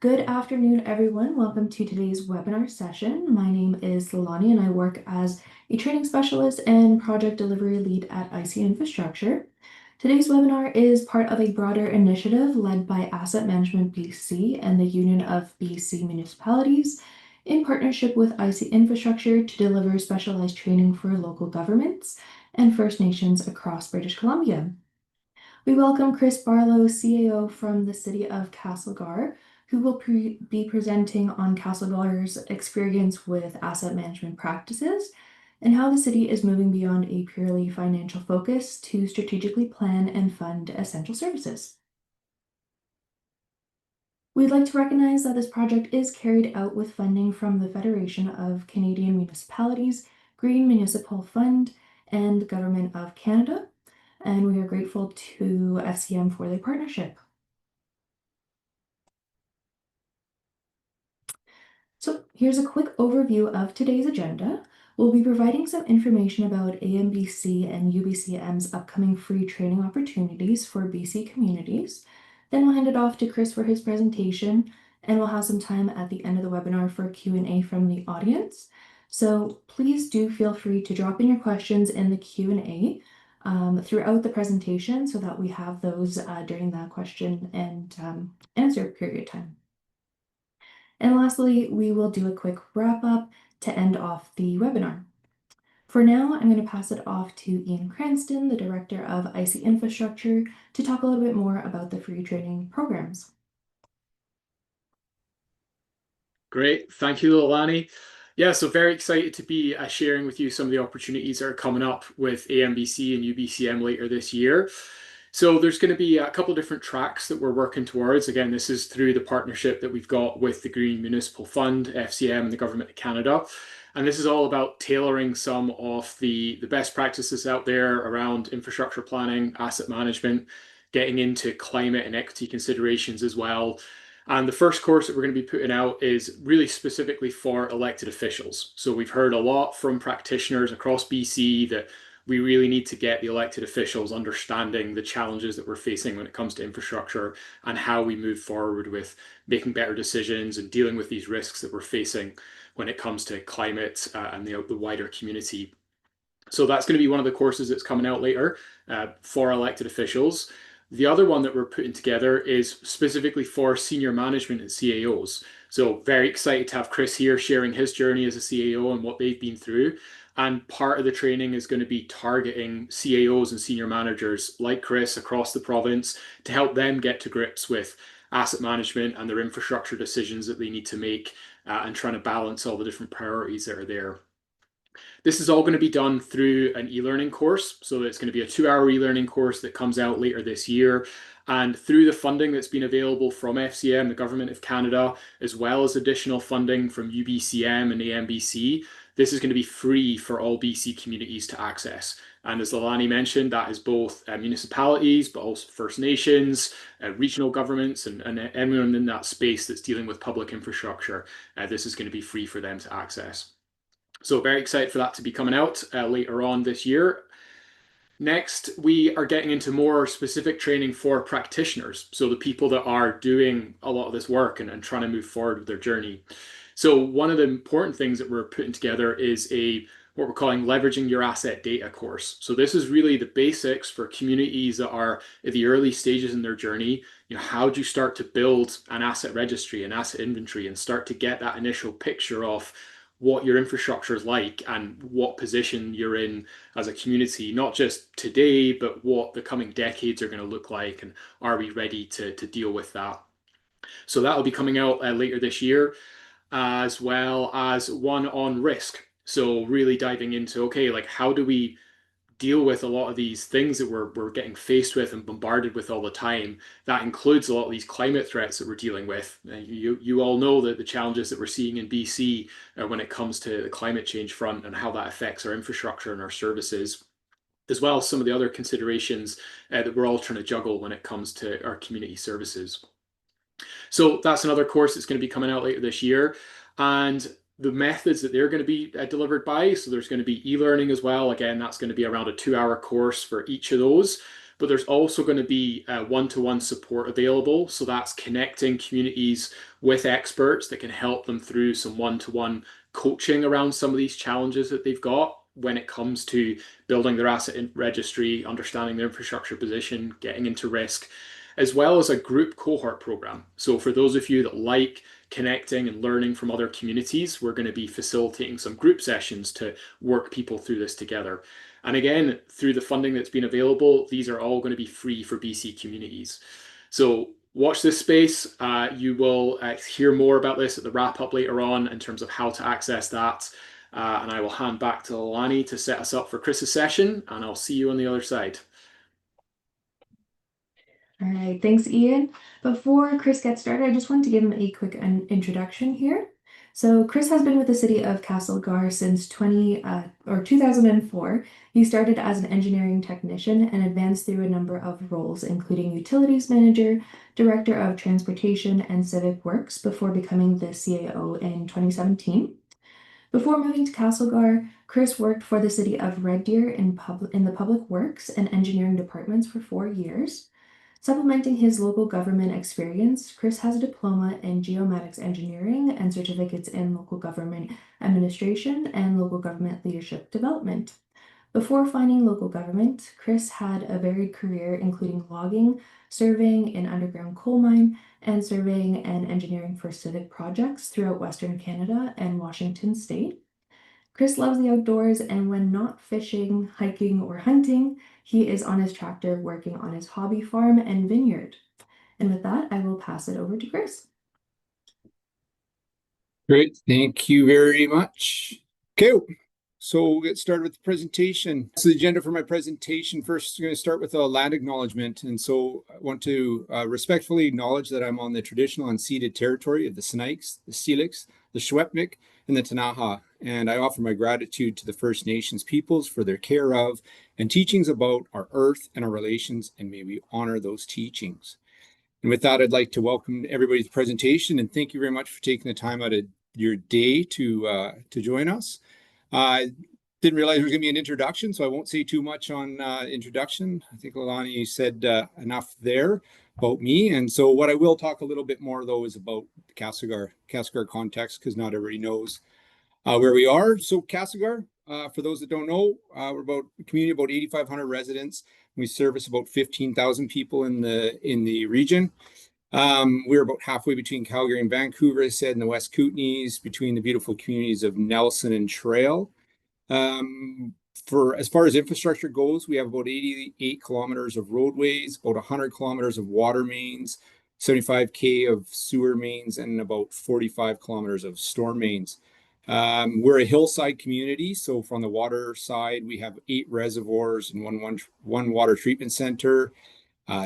Good afternoon, everyone. Welcome to today's webinar session. My name is Lalani and I work as a training specialist and project delivery lead at IC Infrastructure. Today's webinar is part of a broader initiative led by Asset Management BC and the Union of BC Municipalities in partnership with IC Infrastructure to deliver specialized training for local governments and First Nations across British Columbia. We welcome Chris Barlow, CAO from the city of Castlegar, who will be presenting on Castlegar's experience with asset management practices and how the city is moving beyond a purely financial focus to strategically plan and fund essential services. We'd like to recognize that this project is carried out with funding from the Federation of Canadian Municipalities, Green Municipal Fund, and Government of Canada, and we are grateful to FCM for their partnership. So here's a quick overview of today's agenda. We'll be providing some information about AMBC and UBCM's upcoming free training opportunities for BC communities. Then we'll hand it off to Chris for his presentation, and we'll have some time at the end of the webinar for Q&A from the audience. So please do feel free to drop in your questions in the Q&A throughout the presentation so that we have those during that question and answer period time. And lastly, we will do a quick wrap up to end off the webinar. For now, I'm going to pass it off to Ian Cranston, the Director of IC Infrastructure, to talk a little bit more about the free training programs. Great, thank you, Lilani. Yeah, so very excited to be sharing with you some of the opportunities that are coming up with AMBC and UBCM later this year. So there's going to be a couple of different tracks that we're working towards. Again, this is through the partnership that we've got with the Green Municipal Fund, FCM, and the Government of Canada. And this is all about tailoring some of the best practices out there around infrastructure planning, asset management, getting into climate and equity considerations as well. And the first course that we're going to be putting out is really specifically for elected officials. So we've heard a lot from practitioners across BC that we really need to get the elected officials understanding the challenges that we're facing when it comes to infrastructure and how we move forward with making better decisions and dealing with these risks that we're facing when it comes to climate and the wider community. So that's going to be one of the courses that's coming out later for elected officials. The other one that we're putting together is specifically for senior management and CAOs. So very excited to have Chris here sharing his journey as a CAO and what they've been through. And part of the training is going to be targeting CAOs and senior managers like Chris across the province to help them get to grips with asset management and their infrastructure decisions that they need to make and trying to balance all the different priorities that are there. This is all going to be done through an e-learning course. So it's going to be a 2-hour e-learning course that comes out later this year. And through the funding that's been available from FCM, the Government of Canada, as well as additional funding from UBCM and AMBC, this is going to be free for all BC communities to access. And as Lalani mentioned, that is both municipalities, but also First Nations, regional governments, and anyone in that space that's dealing with public infrastructure. This is going to be free for them to access. So very excited for that to be coming out later on this year. Next, we are getting into more specific training for practitioners. So the people that are doing a lot of this work and trying to move forward with their journey. So one of the important things that we're putting together is what we're calling leveraging your asset data course. So this is really the basics for communities that are at the early stages in their journey. You know, how do you start to build an asset registry, an asset inventory, and start to get that initial picture of what your infrastructure is like and what position you're in as a community, not just today, but what the coming decades are going to look like, and are we ready to deal with that? So that will be coming out later this year, as well as one on risk. So really diving into, okay, like how do we deal with a lot of these things that we're getting faced with and bombarded with all the time? That includes a lot of these climate threats that we're dealing with. You all know that the challenges that we're seeing in BC when it comes to the climate change front and how that affects our infrastructure and our services, as well as some of the other considerations that we're all trying to juggle when it comes to our community services. So that's another course that's going to be coming out later this year. And the methods that they're going to be delivered by, so there's going to be e-learning as well. Again, that's going to be around a 2-hour course for each of those. but there's also going to be one-to-one support available. So that's connecting communities with experts that can help them through some one-to-one coaching around some of these challenges that they've got when it comes to building their asset registry, understanding their infrastructure position, getting into risk, as well as a group cohort program. So for those of you that like connecting and learning from other communities, we're going to be facilitating some group sessions to work people through this together. And again, through the funding that's been available, these are all going to be free for BC communities. So watch this space. You will hear more about this at the wrap up later on in terms of how to access that. And I will hand back to Lani to set us up for Chris's session, and I'll see you on the other side. All right, thanks, Ian. Before Chris gets started, I just wanted to give him a quick introduction here. So Chris has been with the city of Castlegar since 2004. He started as an engineering technician and advanced through a number of roles, including utilities manager, director of transportation, and civic works before becoming the CAO in 2017. Before moving to Castlegar, Chris worked for the city of Red Deer in the public works and engineering departments for 4 years. Supplementing his local government experience, Chris has a diploma in geomatics engineering and certificates in local government administration and local government leadership development. Before finding local government, Chris had a varied career including logging, surveying in underground coal mine, and surveying and engineering for civic projects throughout Western Canada and Washington State. Chris loves the outdoors, and when not fishing, hiking, or hunting, he is on his tractor working on his hobby farm and vineyard. And with that, I will pass it over to Chris. Great, thank you very much. Okay, so we'll get started with the presentation. So the agenda for my presentation, first I'm going to start with a land acknowledgement. And so I want to respectfully acknowledge that I'm on the traditional unceded territory of the Snakes, the Steelix, the Shwepnik, and the Tanaha. And I offer my gratitude to the First Nations peoples for their care of and teachings about our earth and our relations, and may we honor those teachings. And with that, I'd like to welcome everybody to the presentation, and thank you very much for taking the time out of your day to join us. I didn't realize there was going to be an introduction, so I won't say too much on introduction. I think Lani said enough there about me. And so what I will talk a little bit more, though, is about the Castlegar context, because not everybody knows where we are. So Castlegar, for those that don't know, we're about a community of about 8,500 residents. We service about 15,000 people in the region. We're about halfway between Calgary and Vancouver, as I said, in the West Kootenays, between the beautiful communities of Nelson and Trail. For as far as infrastructure goes, we have about 88 kilometers of roadways, about 100 kilometers of water mains, 75K of sewer mains, and about 45 kilometers of storm mains. We're a hillside community, so from the water side, we have 8 reservoirs and one water treatment center,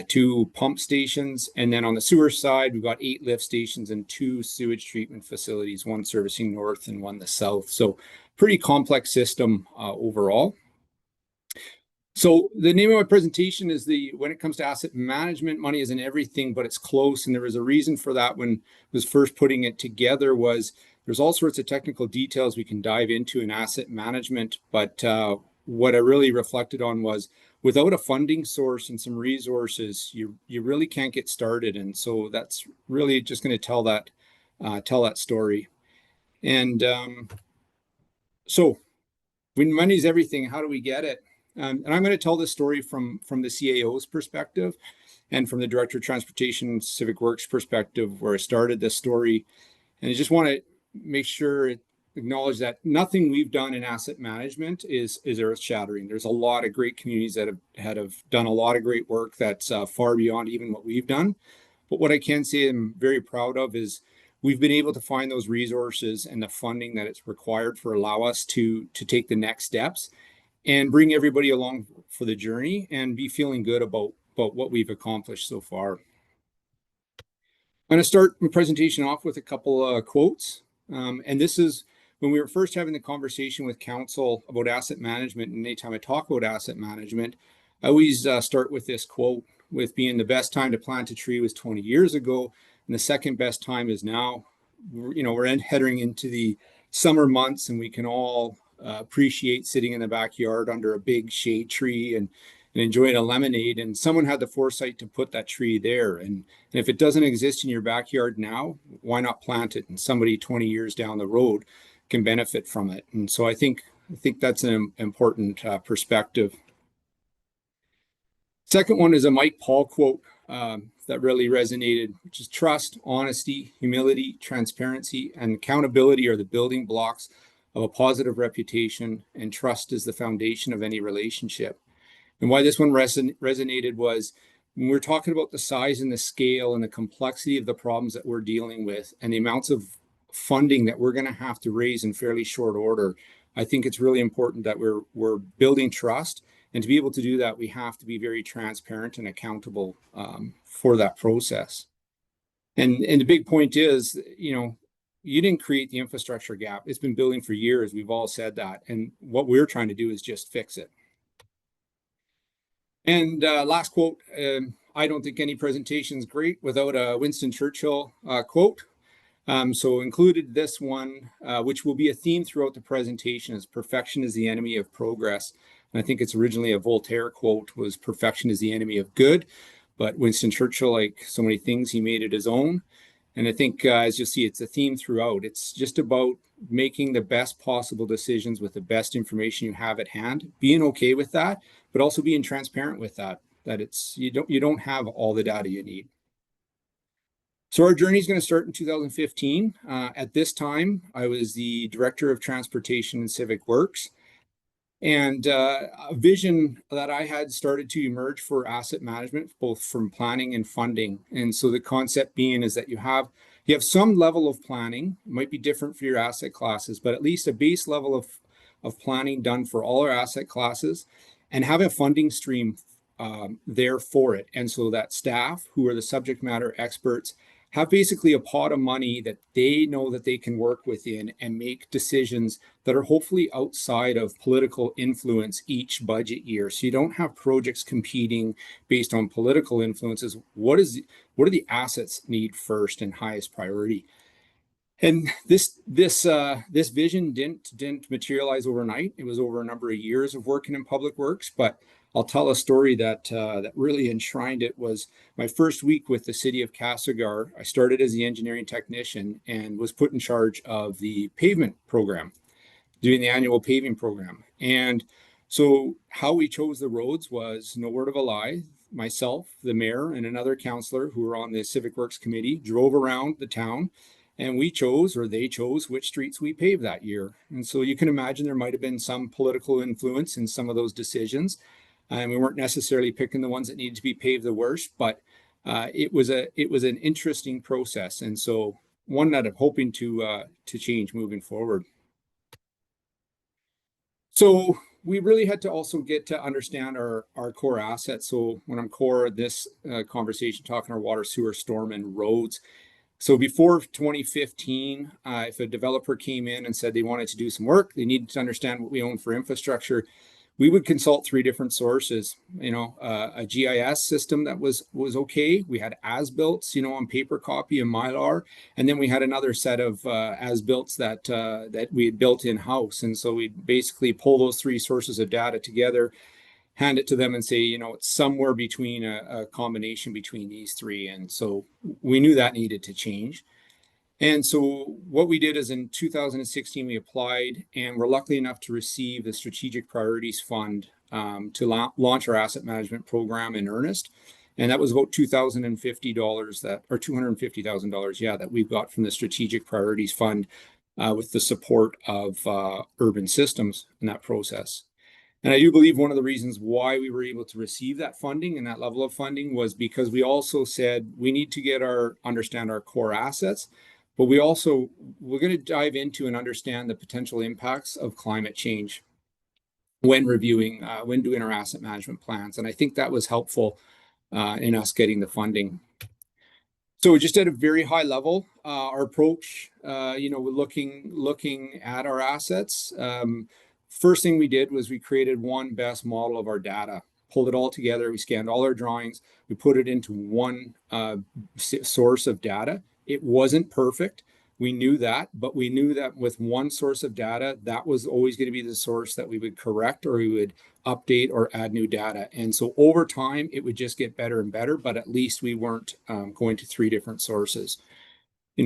2 pump stations, and then on the sewer side, we've got 8 lift stations and 2 sewage treatment facilities, one servicing north and one the south. So pretty complex system overall. So the name of my presentation is when it comes to asset management, money isn't everything, but it's close. And there was a reason for that when I was first putting it together. Was there's all sorts of technical details we can dive into in asset management. But what I really reflected on was without a funding source and some resources, you really can't get started. And so that's really just going to tell that story. And so when money's everything, how do we get it? And I'm going to tell this story from the CAO's perspective and from the Director of Transportation and Civic Works perspective, where I started this story. And I just want to make sure, acknowledge that nothing we've done in asset management is earth-shattering. There's a lot of great communities that have done a lot of great work that's far beyond even what we've done. But what I can say I'm very proud of is we've been able to find those resources and the funding that it's required for allow us to take the next steps and bring everybody along for the journey and be feeling good about what we've accomplished so far. I'm going to start my presentation off with a couple of quotes. And this is when we were first having the conversation with council about asset management. And anytime I talk about asset management, I always start with this quote, with being the best time to plant a tree was 20 years ago. And the second best time is now. We're heading into the summer months, and we can all appreciate sitting in the backyard under a big shade tree and and enjoying a lemonade, and someone had the foresight to put that tree there. And if it doesn't exist in your backyard now, why not plant it? And somebody 20 years down the road can benefit from it. And so I think that's an important perspective. Second one is a Mike Paul quote that really resonated, which is trust, honesty, humility, transparency, and accountability are the building blocks of a positive reputation, and trust is the foundation of any relationship. And why this one resonated was when we're talking about the size and the scale and the complexity of the problems that we're dealing with and the amounts of funding that we're going to have to raise in fairly short order. I think it's really important that we're building trust. And to be able to do that, we have to be very transparent and accountable for that process. And the big point is, you didn't create the infrastructure gap. It's been building for years. We've all said that. And what we're trying to do is just fix it. And last quote, I don't think any presentation is great without a Winston Churchill quote. So included this one, which will be a theme throughout the presentation, is perfection is the enemy of progress. And I think it's originally a Voltaire quote, was perfection is the enemy of good. But Winston Churchill, like so many things, he made it his own. And I think, as you'll see, it's a theme throughout. It's just about making the best possible decisions with the best information you have at hand, being okay with that, but also being transparent with that it's you don't have all the data you need. So our journey is going to start in 2015. At this time, I was the Director of Transportation and Civic Works. And a vision that I had started to emerge for asset management, both from planning and funding. And so the concept being is that you have some level of planning. It might be different for your asset classes, but at least a base level of planning done for all our asset classes, and have a funding stream there for it. And so that staff, who are the subject matter experts, have basically a pot of money that they know that they can work within and make decisions that are hopefully outside of political influence each budget year. So you don't have projects competing based on political influences. What do the assets need first and highest priority? And this vision didn't materialize overnight. It was over a number of years of working in public works, but I'll tell a story that really enshrined it. Was my first week with the city of Castlegar. I started as the engineering technician and was put in charge of the pavement program, doing the annual paving program. And so how we chose the roads was no word of a lie. Myself, the mayor, and another councillor who were on the Civic Works Committee drove around the town, and they chose which streets we paved that year. And so you can imagine there might have been some political influence in some of those decisions. And we weren't necessarily picking the ones that needed to be paved the worst, but it was an interesting process, and so one that I'm hoping to change moving forward. So we really had to also get to understand our core assets. So when I'm core, this conversation talking our water, sewer, storm, and roads. So before 2015, if a developer came in and said they wanted to do some work, they needed to understand what we own for infrastructure, we would consult three different sources. A GIS system that was okay. We had as-built, on paper copy and Mylar, and then we had another set of as-built that we had built in-house. And so we'd basically pull those three sources of data together, hand it to them, and say, it's somewhere between a combination between these three. And so we knew that needed to change. And so what we did is in 2016, we applied and were lucky enough to receive the Strategic Priorities Fund to launch our asset management program in earnest. And that was about $250,000 or $250,000, that we've got from the Strategic Priorities Fund with the support of Urban Systems in that process. And I do believe one of the reasons why we were able to receive that funding and that level of funding was because we also said we need to understand our core assets, but we're going to dive into and understand the potential impacts of climate change when doing our asset management plans. And I think that was helpful in us getting the funding. So just at a very high level, our approach, we're looking at our assets. First thing we did was we created one best model of our data, pulled it all together. We scanned all our drawings. We put it into one source of data. It wasn't perfect. We knew that, but we knew that with one source of data, that was always going to be the source that we would correct or we would update or add new data. And so over time, it would just get better and better, but at least we weren't going to 3 different sources.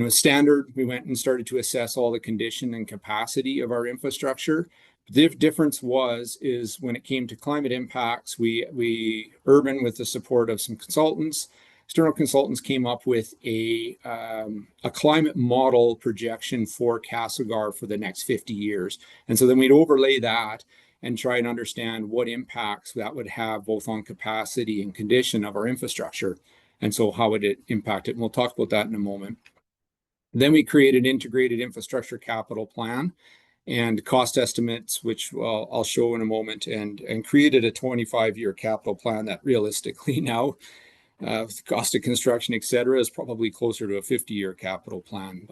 Standard, we went and started to assess all the condition and capacity of our infrastructure. The difference is when it came to climate impacts, Urban, with the support of some consultants, external consultants, came up with a climate model projection for Castlegar for the next 50 years. And so then we'd overlay that and try and understand what impacts that would have both on capacity and condition of our infrastructure. And so how would it impact it? And we'll talk about that in a moment. Then we created an integrated infrastructure capital plan and cost estimates, which I'll show in a moment, and created a 25-year capital plan that realistically now, with the cost of construction, et cetera, is probably closer to a 50-year capital plan.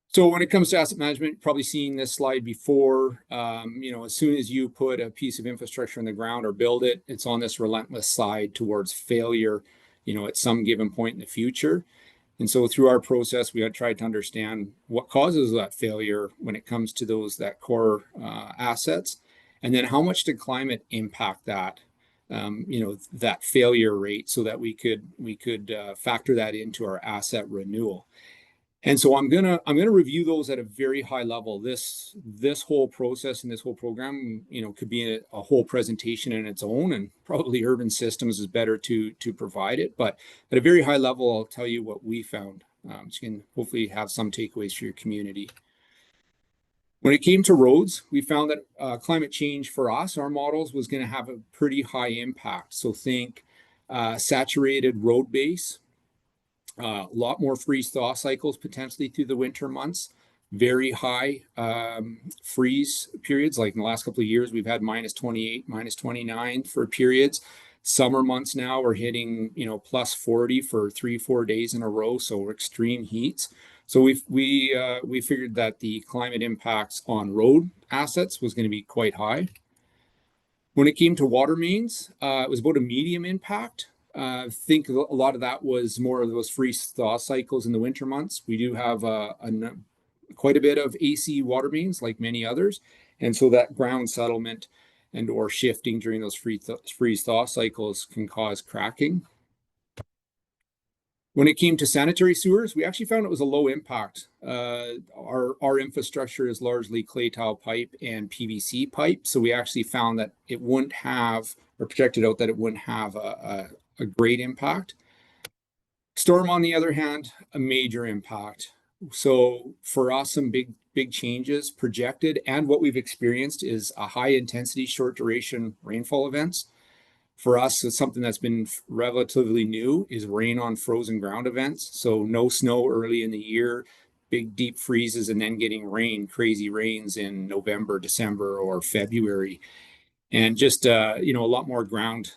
So when it comes to asset management, you've probably seen this slide before. As soon as you put a piece of infrastructure in the ground or build it, it's on this relentless slide towards failure, at some given point in the future. And so through our process, we had tried to understand what causes that failure when it comes to that core assets, and then how much did climate impact that, that failure rate, so that we could factor that into our asset renewal. And so I'm gonna review those at a very high level. This whole process and this whole program, could be a whole presentation in its own, and probably Urban Systems is better to provide it. But at a very high level, I'll tell you what we found. So you can hopefully have some takeaways for your community. When it came to roads, we found that climate change for us, our models, was going to have a pretty high impact. So think saturated road base. A lot more freeze-thaw cycles potentially through the winter months. Very high freeze periods. Like in the last couple of years, we've had -28, -29 for periods. Summer months now, we're hitting +40 for 3-4 days in a row. So extreme heats. So we figured that the climate impacts on road assets was going to be quite high. When it came to water mains, it was about a medium impact. I think a lot of that was more of those freeze-thaw cycles in the winter months. We do have quite a bit of AC water mains, like many others, and so that ground settlement and/or shifting during those freeze-thaw cycles can cause cracking. When it came to sanitary sewers, we actually found it was a low impact. Our infrastructure is largely clay tile pipe and PVC pipe, so we actually found that it wouldn't have, or projected out that it wouldn't have a great impact. Storm, on the other hand, a major impact. So for us, some big changes projected, and what we've experienced is a high intensity, short duration rainfall events. For us, it's something that's been relatively new is rain on frozen ground events. So no snow early in the year, big deep freezes, and then getting rain, crazy rains in November, December, or February. And just a lot more ground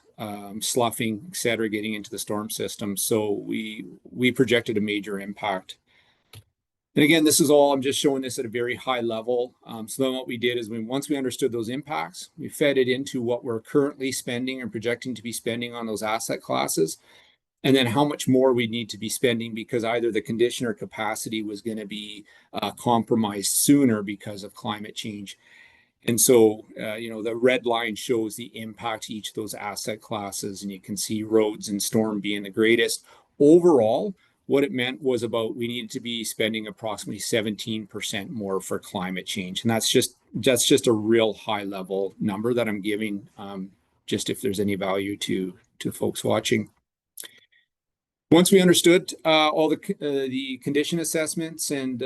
sloughing, et cetera, getting into the storm system. So we projected a major impact. And again, this is all, I'm just showing this at a very high level. So then what we did is once we understood those impacts, we fed it into what we're currently spending and projecting to be spending on those asset classes, and then how much more we need to be spending because either the condition or capacity was going to be compromised sooner because of climate change. And so, the red line shows the impact to each of those asset classes, and you can see roads and storm being the greatest. Overall, what it meant was we needed to be spending approximately 17% more for climate change. And that's just a real high level number that I'm giving, just if there's any value to folks watching. Once we understood all the condition assessments and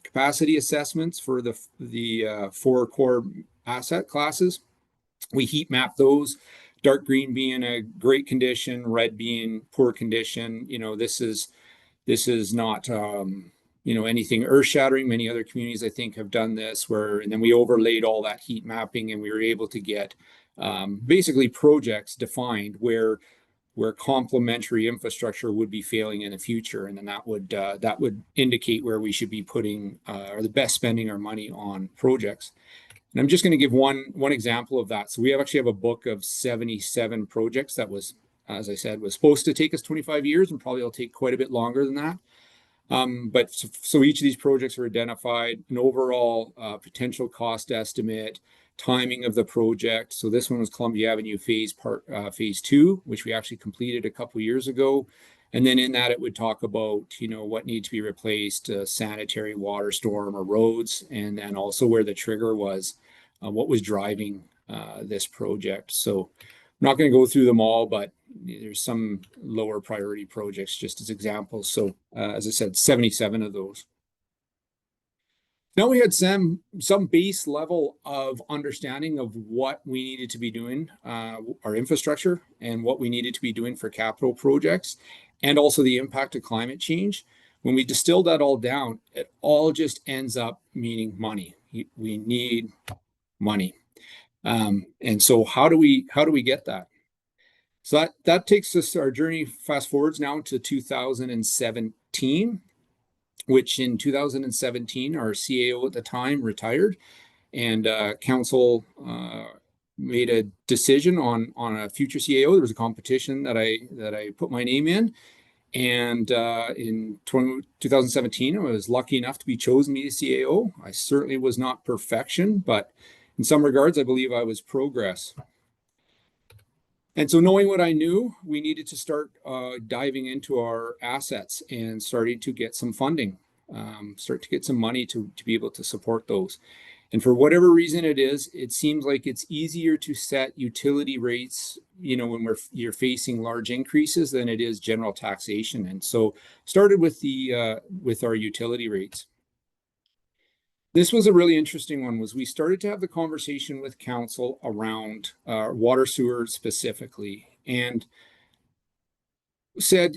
capacity assessments for the 4 core asset classes, we heat mapped those. Dark green being a great condition, red being poor condition. This is not anything earth-shattering. Many other communities, I think, have done this. And then we overlaid all that heat mapping, and we were able to get basically projects defined where complementary infrastructure would be failing in the future, and then that would indicate where we should be putting or the best spending our money on projects. And I'm just going to give one example of that. So we actually have a book of 77 projects that was, as I said, was supposed to take us 25 years, and probably will take quite a bit longer than that. But so each of these projects are identified, an overall potential cost estimate, timing of the project. So this one was Columbia Avenue phase 2, which we actually completed a couple years ago. And then in that, it would talk about, what needs to be replaced, sanitary, water, storm, or roads, and then also where the trigger was, what was driving this project. So I'm not going to go through them all, but there's some lower priority projects just as examples. So as I said, 77 of those. Now we had some base level of understanding of what we needed to be doing, our infrastructure, and what we needed to be doing for capital projects, and also the impact of climate change. When we distill that all down, it all just ends up meaning money. We need money. And so how do we get that? So that takes us, our journey fast forwards now to 2017, which in 2017, our CAO at the time retired, and council made a decision on a future CAO. There was a competition that I put my name in, and in 2017, I was lucky enough to be chosen to be the CAO. I certainly was not perfection, but in some regards, I believe I was progress. And so knowing what I knew, we needed to start diving into our assets and starting to get some funding, start to get some money to be able to support those. And for whatever reason it seems like it's easier to set utility rates, when you're facing large increases than it is general taxation. And so started with with our utility rates. This was a really interesting one. Was we started to have the conversation with council around water sewer specifically, and said,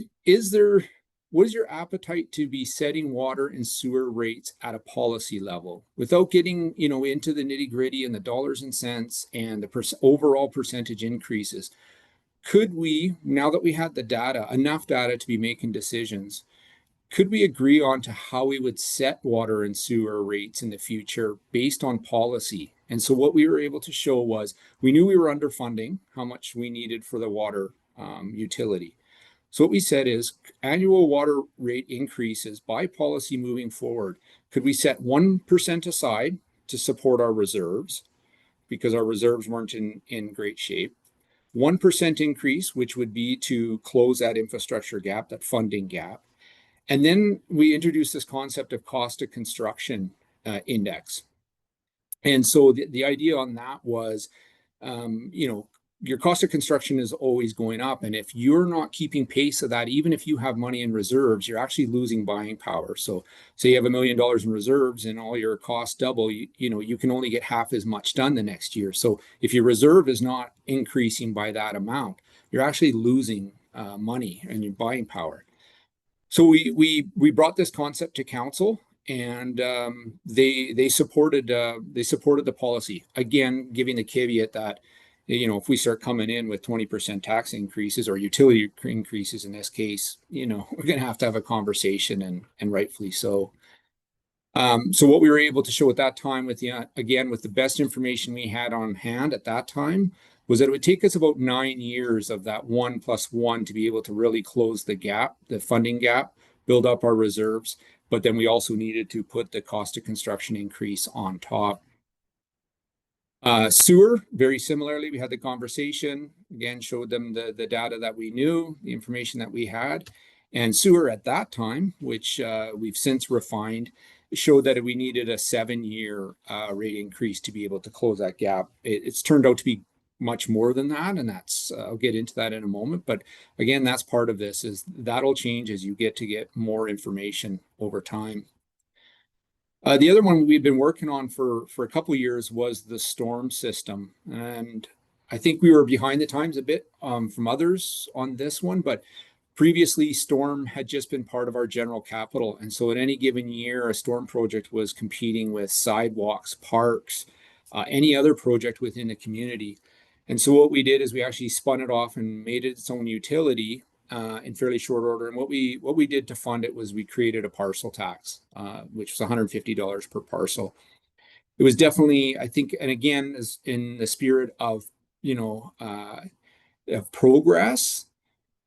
what is your appetite to be setting water and sewer rates at a policy level without getting, into the nitty gritty and the dollars and cents and the overall percentage increases? Could we, now that we had the data, enough data to be making decisions, could we agree on to how we would set water and sewer rates in the future based on policy? And so what we were able to show was we knew we were underfunding how much we needed for the water utility. So what we said is annual water rate increases by policy moving forward. Could we set 1% aside to support our reserves because our reserves weren't in great shape? 1% increase, which would be to close that infrastructure gap, that funding gap. And then we introduced this concept of cost of construction index. And so the idea on that was, your cost of construction is always going up. And if you're not keeping pace of that, even if you have money in reserves, you're actually losing buying power. So say you have $1 million in reserves and all your costs double, you can only get half as much done the next year. So if your reserve is not increasing by that amount, you're actually losing money and your buying power. So we brought this concept to council, and they supported the policy. Again, giving the caveat that if we start coming in with 20% tax increases or utility increases in this case, we're going to have a conversation, and rightfully so. So what we were able to show at that time with the best information we had on hand at that time was that it would take us about 9 years of that 1+1 to be able to really close the gap, the funding gap, build up our reserves. But then we also needed to put the cost of construction increase on top. Sewer, very similarly, we had the conversation, again, showed them the data that we knew, the information that we had. And sewer at that time, which we've since refined, showed that we needed a 7-year rate increase to be able to close that gap. It's turned out to be much more than that, and that's I'll get into that in a moment. But again, that's part of this, is that'll change as you get more information over time. The other one we've been working on for a couple of years was the storm system, and I think we were behind the times a bit from others on this one, but previously storm had just been part of our general capital, and so at any given year a storm project was competing with sidewalks, parks, any other project within the community. And so what we did is we actually spun it off and made it its own utility in fairly short order. And what we did to fund it was we created a parcel tax, which was $150 per parcel. It was definitely, I think, and again, is in the spirit of of progress.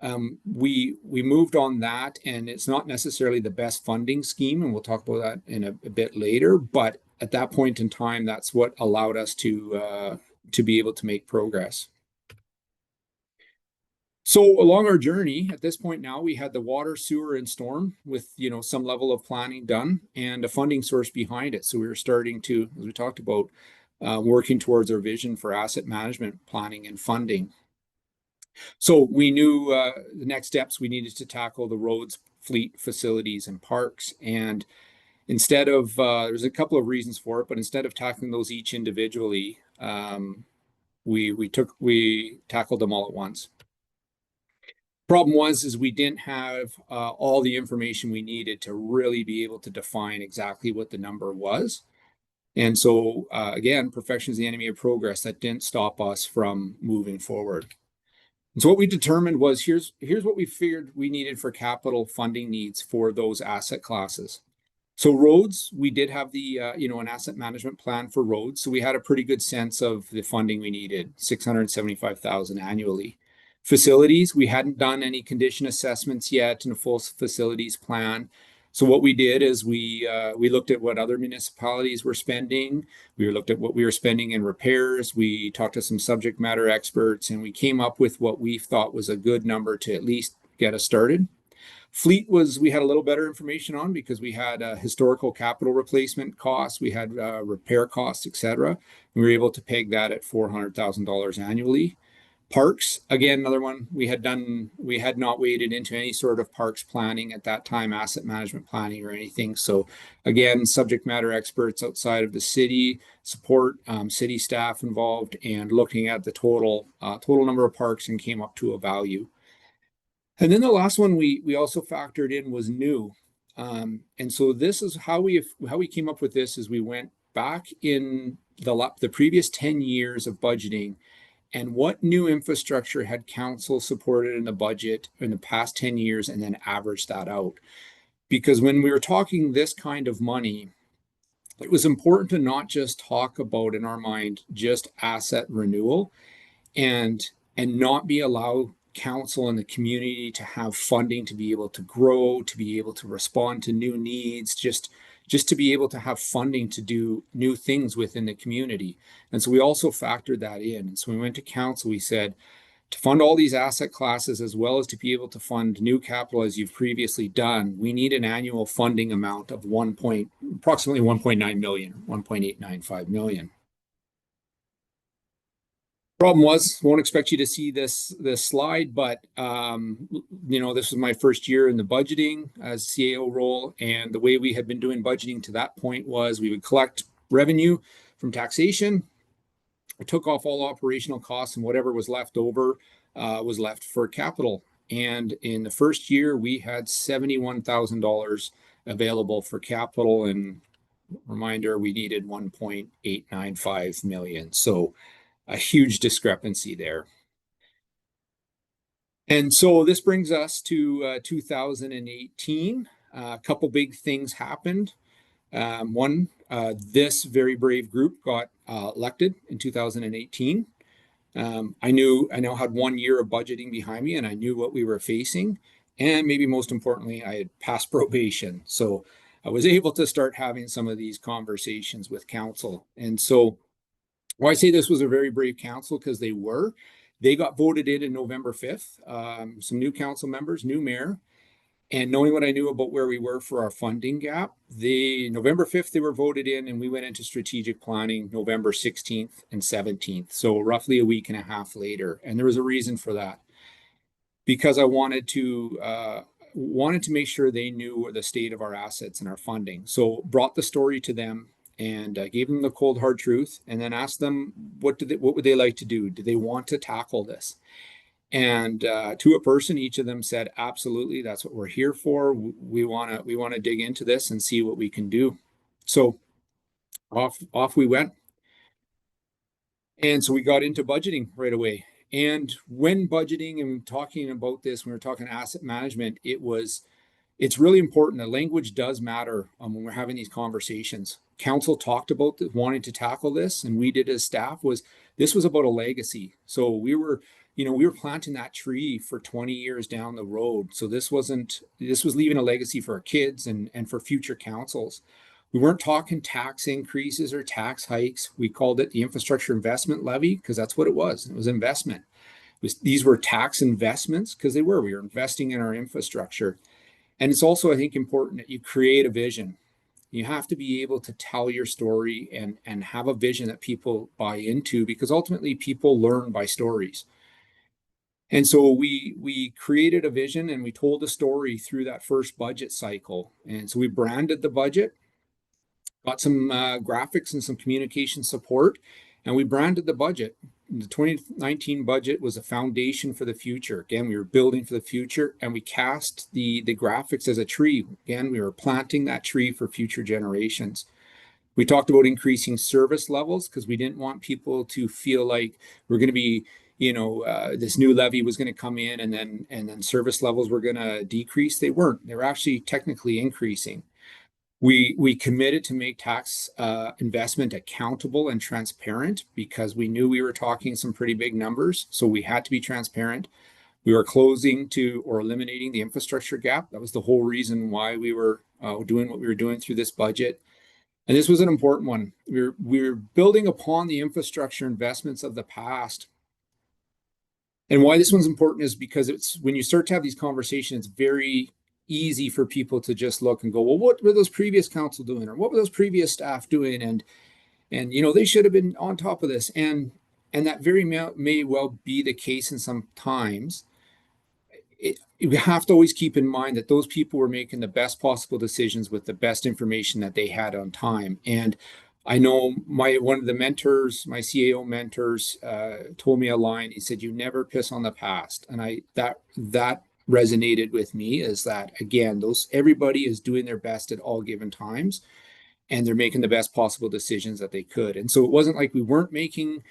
We moved on that, and it's not necessarily the best funding scheme, and we'll talk about that in a bit later. But at that point in time, that's what allowed us to be able to make progress. So along our journey, at this point now, we had the water, sewer, and storm with some level of planning done and a funding source behind it. So we were starting to, as we talked about, working towards our vision for asset management planning and funding. So we knew the next steps we needed to tackle the roads, fleet, facilities, and parks. And instead of there's a couple of reasons for it, but instead of tackling those each individually, we tackled them all at once. Problem was we didn't have all the information we needed to really be able to define exactly what the number was. And so again, perfection is the enemy of progress. That didn't stop us from moving forward. And so what we determined was here's what we figured we needed for capital funding needs for those asset classes. So roads, we did have the an asset management plan for roads. So we had a pretty good sense of the funding we needed, $675,000 annually. Facilities, we hadn't done any condition assessments yet and a full facilities plan. So what we did is we looked at what other municipalities were spending. We looked at what we were spending in repairs. We talked to some subject matter experts, and we came up with what we thought was a good number to at least get us started. Fleet we had a little better information on because we had historical capital replacement costs, we had repair costs, etc. We were able to peg that at $400,000 annually. Parks, again, another one we had not waded into any sort of parks planning at that time, asset management planning or anything. So again, subject matter experts outside of the city, support city staff involved, and looking at the total number of parks and came up to a value. And then the last one we also factored in was new. And so this is how we came up with this is we went back in the previous 10 years of budgeting and what new infrastructure had council supported in the budget in the past 10 years and then averaged that out. Because when we were talking this kind of money, it was important to not just talk about in our mind just asset renewal and not be allowed council and the community to have funding to be able to grow, to be able to respond to new needs, just to be able to have funding to do new things within the community. And so we also factored that in. And so we went to council, we said, to fund all these asset classes, as well as to be able to fund new capital as you've previously done, we need an annual funding amount of approximately 1.9 million, 1.895 million. Problem was, won't expect you to see this slide, but this was my first year in the budgeting as CAO role, and the way we had been doing budgeting to that point was we would collect revenue from taxation. I took off all operational costs, and whatever was left over was left for capital. And in the first year, we had $71,000 available for capital, and reminder, we needed 1.895 million. So a huge discrepancy there. And so this brings us to 2018. A couple big things happened. One, this very brave group got elected in 2018. I now had 1 year of budgeting behind me, and I knew what we were facing. And maybe most importantly, I had passed probation. So I was able to start having some of these conversations with council. And so I say this was a very brave council because they got voted in November 5th. Some new council members, new mayor, and knowing what I knew about where we were for our funding gap, November 5th, they were voted in, and we went into strategic planning November 16th and 17th. So roughly a week and a half later. And there was a reason for that, because I wanted to make sure they knew the state of our assets and our funding. So brought the story to them and gave them the cold hard truth, and then asked them what would they like to do? Do they want to tackle this? And to a person, each of them said, absolutely, that's what we're here for. We want to dig into this and see what we can do. So off we went. And so we got into budgeting right away. And when budgeting and talking about this, when we're talking asset management, it's really important. The language does matter when we're having these conversations. Council talked about wanting to tackle this, and we did as staff. This was about a legacy. So we were we were planting that tree for 20 years down the road. So this was leaving a legacy for our kids and for future councils. We weren't talking tax increases or tax hikes. We called it the infrastructure investment levy because that's what it was. It was investment. These were tax investments because we were investing in our infrastructure. And it's also, I think, important that you create a vision. You have to be able to tell your story and have a vision that people buy into, because ultimately people learn by stories. And so we created a vision and we told a story through that first budget cycle. And so we branded the budget, got some graphics and some communication support, and we branded the budget. The 2019 budget was a foundation for the future. Again, we were building for the future, and we cast the graphics as a tree. Again, we were planting that tree for future generations. We talked about increasing service levels because we didn't want people to feel like we're going to be, this new levy was going to come in and then service levels were going to decrease. They weren't. They were actually technically increasing. We committed to make tax investment accountable and transparent because we knew we were talking some pretty big numbers. So we had to be transparent. We were closing to or eliminating the infrastructure gap. That was the whole reason why we were doing what we were doing through this budget. And this was an important one. We're building upon the infrastructure investments of the past. And why this one's important is because it's when you start to have these conversations, it's very easy for people to just look and go, well, what were those previous council doing? Or what were those previous staff doing? And they should have been on top of this. And that very may well be the case in some times. You have to always keep in mind that those people were making the best possible decisions with the best information that they had on time. And I know one of the mentors, my CAO mentors, told me a line. He said, "You never piss on the past." And that resonated with me. Is that again, everybody is doing their best at all given times, and they're making the best possible decisions that they could. And so it wasn't like we weren't making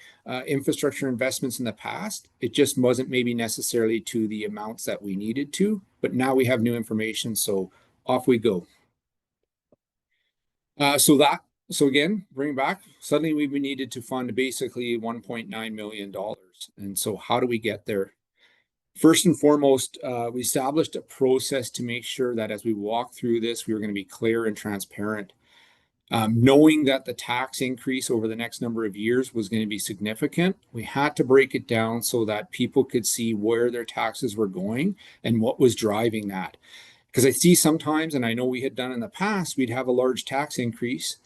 infrastructure investments in the past. It just wasn't maybe necessarily to the amounts that we needed to, but now we have new information. So off we go. So again, bring back, suddenly we needed to fund basically $1.9 million. And so how do we get there? First and foremost, we established a process to make sure that as we walk through this, we were going to be clear and transparent. Knowing that the tax increase over the next number of years was going to be significant, we had to break it down so that people could see where their taxes were going and what was driving that. Because I see sometimes, and I know we had done in the past, we'd have a large tax increase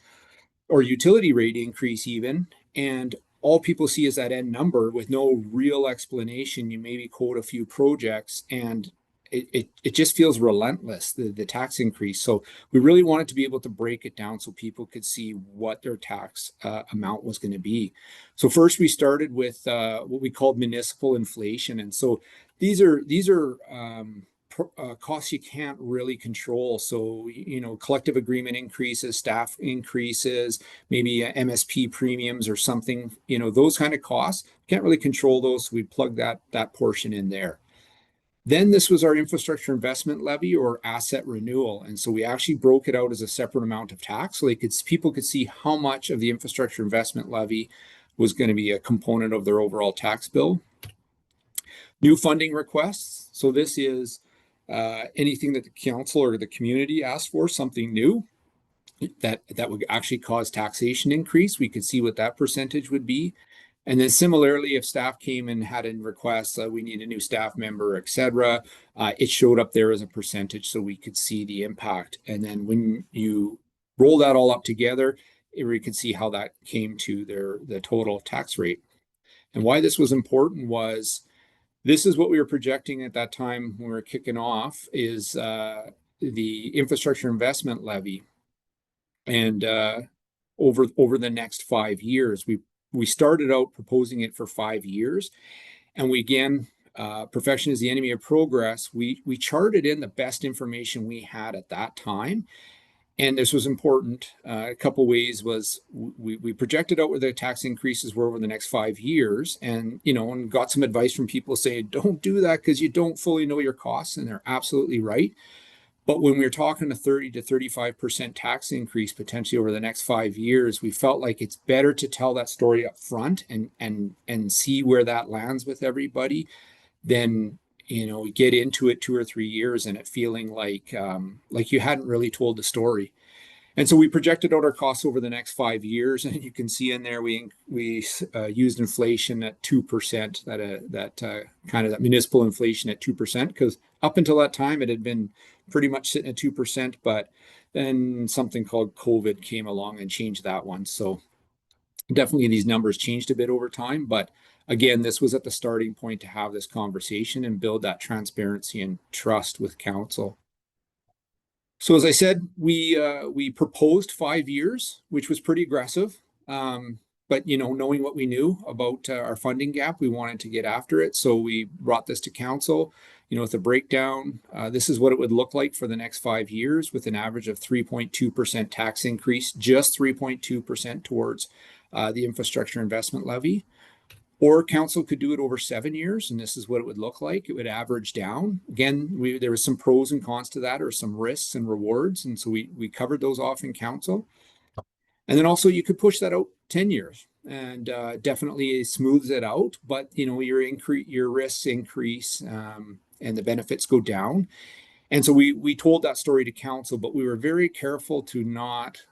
or utility rate increase even, and all people see is that end number with no real explanation. You maybe quote a few projects and it just feels relentless, the tax increase. So we really wanted to be able to break it down so people could see what their tax amount was going to be. So first we started with what we called municipal inflation. And so these are costs you can't really control. So, collective agreement increases, staff increases, maybe MSP premiums or something, those kind of costs, can't really control those. So we plug that portion in there. Then this was our infrastructure investment levy or asset renewal. And so we actually broke it out as a separate amount of tax so people could see how much of the infrastructure investment levy was going to be a component of their overall tax bill. New funding requests. So this is anything that the council or the community asked for, something new that would actually cause taxation increase. We could see what that percentage would be. And then similarly, if staff came and had a request, we need a new staff member, etc., it showed up there as a percentage so we could see the impact. And then when you roll that all up together, we could see how that came to the total tax rate. And why this was important was this is what we were projecting at that time when we were kicking off is the infrastructure investment levy. And over the next 5 years, we started out proposing it for 5 years. And we again, perfection is the enemy of progress. We charted in the best information we had at that time. And this was important. A couple ways was we projected out where the tax increases were over the next 5 years, and and got some advice from people saying, don't do that because you don't fully know your costs, and they're absolutely right. But when we were talking a 30 to 35% tax increase potentially over the next 5 years, we felt like it's better to tell that story up front and see where that lands with everybody than we get into it 2 or 3 years and it feeling like you hadn't really told the story. And so we projected out our costs over the next 5 years, and you can see in there we used inflation at 2%, that kind of that municipal inflation at 2%, because up until that time it had been pretty much sitting at 2%, but then something called COVID came along and changed that one. So definitely these numbers changed a bit over time, but again, this was at the starting point to have this conversation and build that transparency and trust with council. So as I said, we proposed 5 years, which was pretty aggressive. But knowing what we knew about our funding gap, we wanted to get after it. So we brought this to council, with a breakdown. This is what it would look like for the next 5 years, with an average of 3.2% tax increase, just 3.2% towards the infrastructure investment levy. Or council could do it over 7 years, and this is what it would look like. It would average down. Again, there was some pros and cons to that, or some risks and rewards, and so we covered those off in council. And then also you could push that out 10 years, and definitely it smooths it out. But your risks increase, and the benefits go down. And so we told that story to council, but we were very careful to not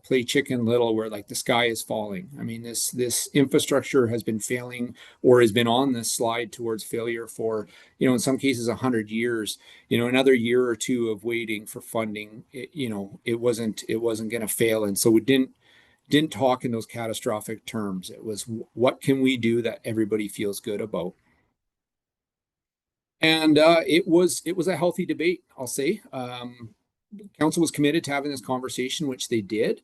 play chicken little, where like the sky is falling. I mean, this infrastructure has been failing, or has been on this slide towards failure for, in some cases 100 years. Another year or two of waiting for funding, it wasn't going to fail. And so we didn't talk in those catastrophic terms. It was, what can we do that everybody feels good about? And it was a healthy debate, I'll say. Council was committed to having this conversation, which they did,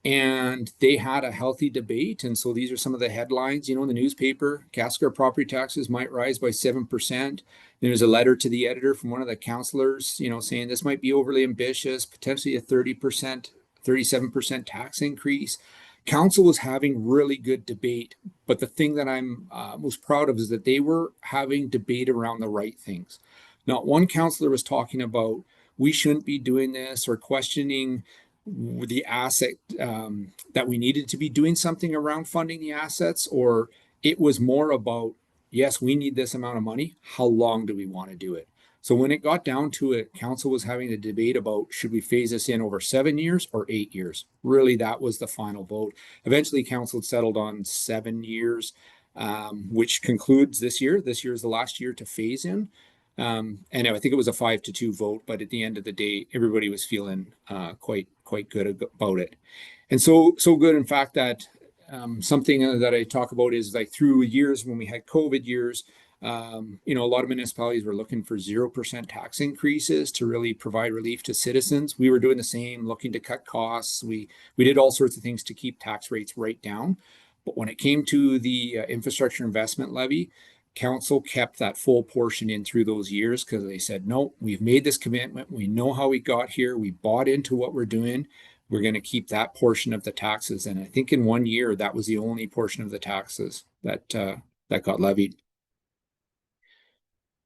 and they had a healthy debate. And so these are some of the headlines, in the newspaper. Castlegar property taxes might rise by 7%. There's a letter to the editor from one of the councillors, saying this might be overly ambitious, potentially a 30%, 37% tax increase. Council was having really good debate, but the thing that I'm most proud of is that they were having debate around the right things. Not one councillor was talking about, we shouldn't be doing this, or questioning the asset, that we needed to be doing something around funding the assets. Or it was more about, yes, we need this amount of money. How long do we want to do it? So when it got down to it, council was having a debate about, should we phase this in over 7 years or 8 years? Really, that was the final vote. Eventually, council settled on 7 years, which concludes this year. This year is the last year to phase in. And I think it was a 5-2 vote, but at the end of the day, everybody was feeling quite good about it. And so good, in fact, that something that I talk about is, like, through years when we had COVID years, a lot of municipalities were looking for 0% tax increases to really provide relief to citizens. We were doing the same, looking to cut costs. We did all sorts of things to keep tax rates right down. But when it came to the infrastructure investment levy, council kept that full portion in through those years, because they said, no, we've made this commitment. We know how we got here. We bought into what we're doing. We're going to keep that portion of the taxes. And I think in 1 year, that was the only portion of the taxes that got levied.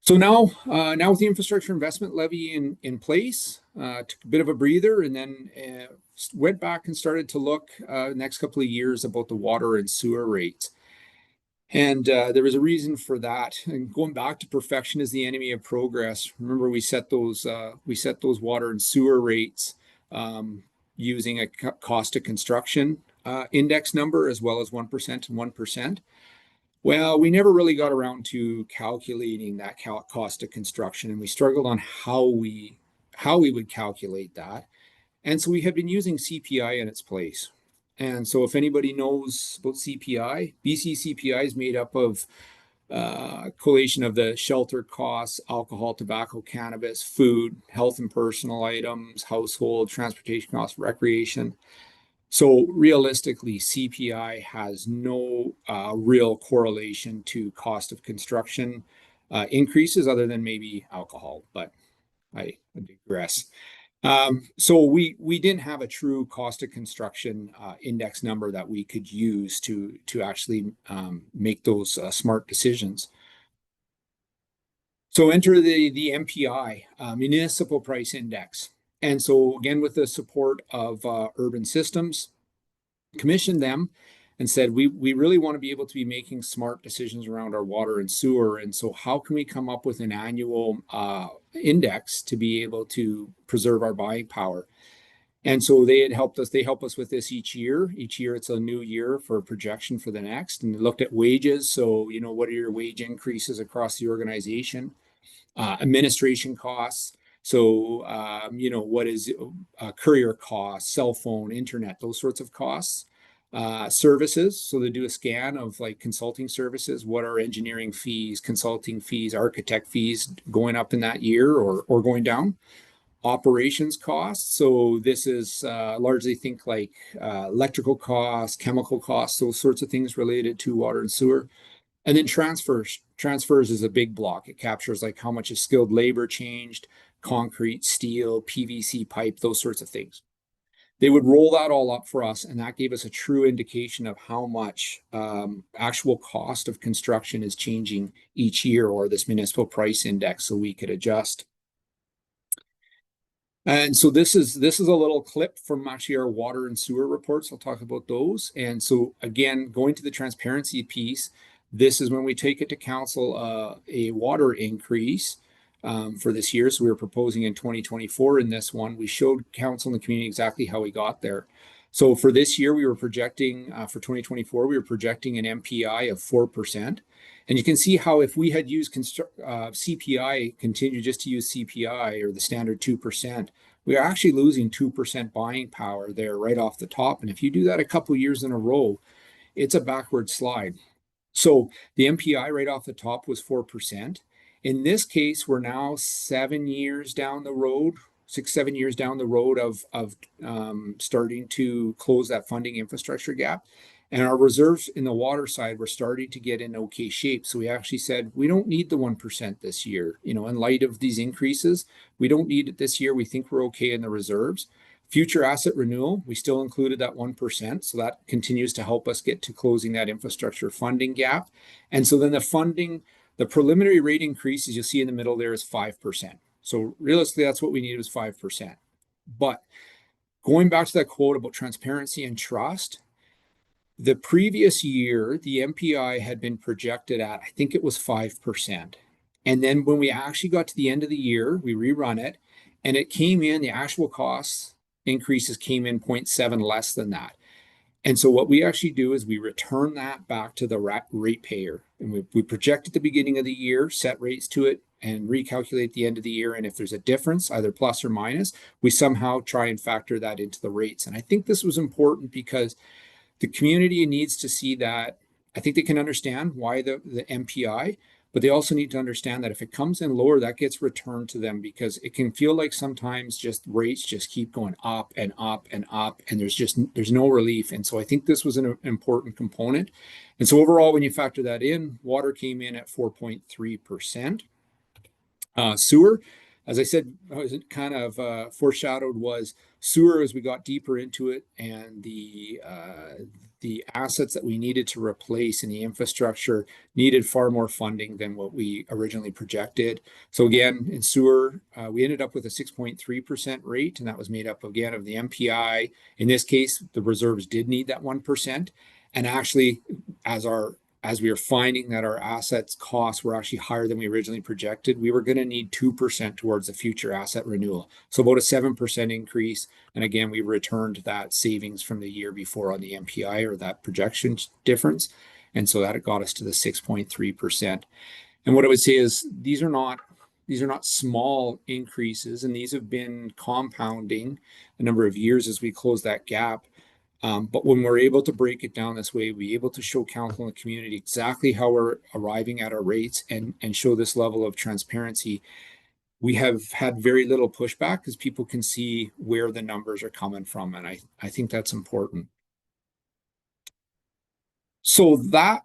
So now with the infrastructure investment levy in place, took a bit of a breather, and then went back and started to look next couple of years about the water and sewer rates. And there was a reason for that. And going back to perfection is the enemy of progress. Remember, we set those water and sewer rates using a cost of construction index number, as well as 1% and 1%. Well, we never really got around to calculating that cost of construction, and we struggled on how we would calculate that. And so we have been using CPI in its place. And so if anybody knows about CPI, BC CPI is made up of collation of the shelter costs, alcohol, tobacco, cannabis, food, health and personal items, household, transportation costs, recreation. So realistically, CPI has no real correlation to cost of construction increases, other than maybe alcohol, but I digress. So we didn't have a true cost of construction index number that we could use to actually make those smart decisions. So enter the MPI, Municipal Price Index. And so again, with the support of Urban Systems, commissioned them and said, we really want to be able to be making smart decisions around our water and sewer. And so how can we come up with an annual index to be able to preserve our buying power? And so they help us with this each year. Each year it's a new year for projection for the next. And they looked at wages. So, what are your wage increases across the organization? Administration costs. So, what is courier costs, cell phone, internet, those sorts of costs. Services. So they do a scan of like consulting services. What are engineering fees, consulting fees, architect fees going up in that year or going down? Operations costs. So this is largely think like electrical costs, chemical costs, those sorts of things related to water and sewer. And then transfers. Transfers is a big block. It captures like how much is skilled labor changed, concrete, steel, PVC pipe, those sorts of things. They would roll that all up for us, and that gave us a true indication of how much actual cost of construction is changing each year, or this municipal price index, so we could adjust. And so this is a little clip from actually our water and sewer reports. I'll talk about those. And so again, going to the transparency piece, this is when we take it to council a water increase for this year. So we were proposing in 2024 in this one. We showed council and the community exactly how we got there. So for this year, we were projecting for 2024, we were projecting an MPI of 4%. And you can see how if we had used CPI, continue just to use CPI or the standard 2%, we are actually losing 2% buying power there right off the top. And if you do that a couple years in a row, it's a backward slide. So the MPI right off the top was 4%. In this case, we're now 7 years down the road, 6-7 years down the road of starting to close that funding infrastructure gap. And our reserves in the water side were starting to get in okay shape. So we actually said, we don't need the 1% this year. In light of these increases, we don't need it this year. We think we're okay in the reserves. Future asset renewal, we still included that 1%. So that continues to help us get to closing that infrastructure funding gap. And so then the preliminary rate increase, as you'll see in the middle there, is 5%. So realistically, that's what we needed was 5%. But going back to that quote about transparency and trust, the previous year, the MPI had been projected at, I think it was 5%. And then when we actually got to the end of the year, we rerun it, and it came in, the actual costs increases came in 0.7 less than that. And so what we actually do is we return that back to the ratepayer. And we project at the beginning of the year, set rates to it, and recalculate the end of the year. And if there's a difference, either plus or minus, we somehow try and factor that into the rates. And I think this was important because the community needs to see that. I think they can understand why the MPI, but they also need to understand that if it comes in lower, that gets returned to them, because it can feel like sometimes just rates just keep going up and up and up, and there's no relief. And so I think this was an important component. And so overall, when you factor that in, water came in at 4.3%. Sewer, as I said, kind of foreshadowed, was sewer as we got deeper into it, and the assets that we needed to replace in the infrastructure needed far more funding than what we originally projected. So again, in sewer, we ended up with a 6.3% rate, and that was made up again of the MPI. In this case, the reserves did need that 1%. And actually, as we were finding that our assets costs were actually higher than we originally projected, we were going to need 2% towards the future asset renewal. So about a 7% increase. And again, we returned that savings from the year before on the MPI, or that projection difference. And so that got us to the 6.3%. And what I would say is these are not small increases, and these have been compounding a number of years as we close that gap. But when we're able to break it down this way, we're able to show council and the community exactly how we're arriving at our rates and show this level of transparency. We have had very little pushback because people can see where the numbers are coming from. And I think that's important. So that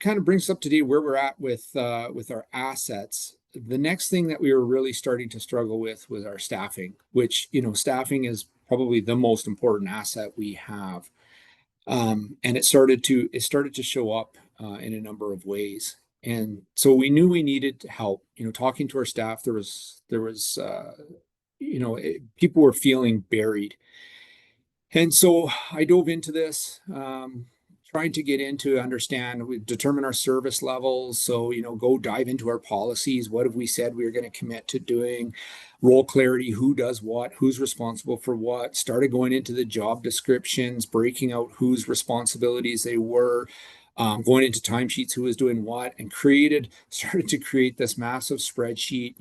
kind of brings us up to date where we're at with our assets. The next thing that we were really starting to struggle with was our staffing, which, staffing is probably the most important asset we have. And it started to show up in a number of ways. And so we knew we needed help. Talking to our staff, there was people were feeling buried. And so I dove into this, trying to get into understand, we determine our service levels. So, go dive into our policies. What have we said we are going to commit to doing? Role clarity, who does what, who's responsible for what. Started going into the job descriptions, breaking out whose responsibilities they were, going into timesheets, who was doing what, and started to create this massive spreadsheet.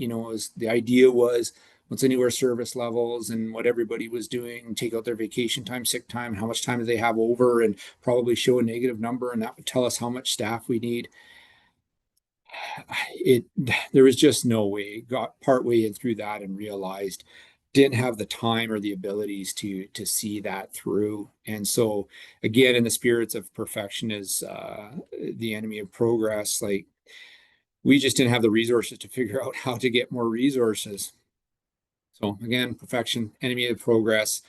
The idea was, once I knew our service levels and what everybody was doing, take out their vacation time, sick time, how much time do they have over, and probably show a negative number, and that would tell us how much staff we need. There was just no way. Got partway in through that and realized didn't have the time or the abilities to see that through. And so again, in the spirits of perfection is the enemy of progress. Like, we just didn't have the resources to figure out how to get more resources. So again, perfection, enemy of progress.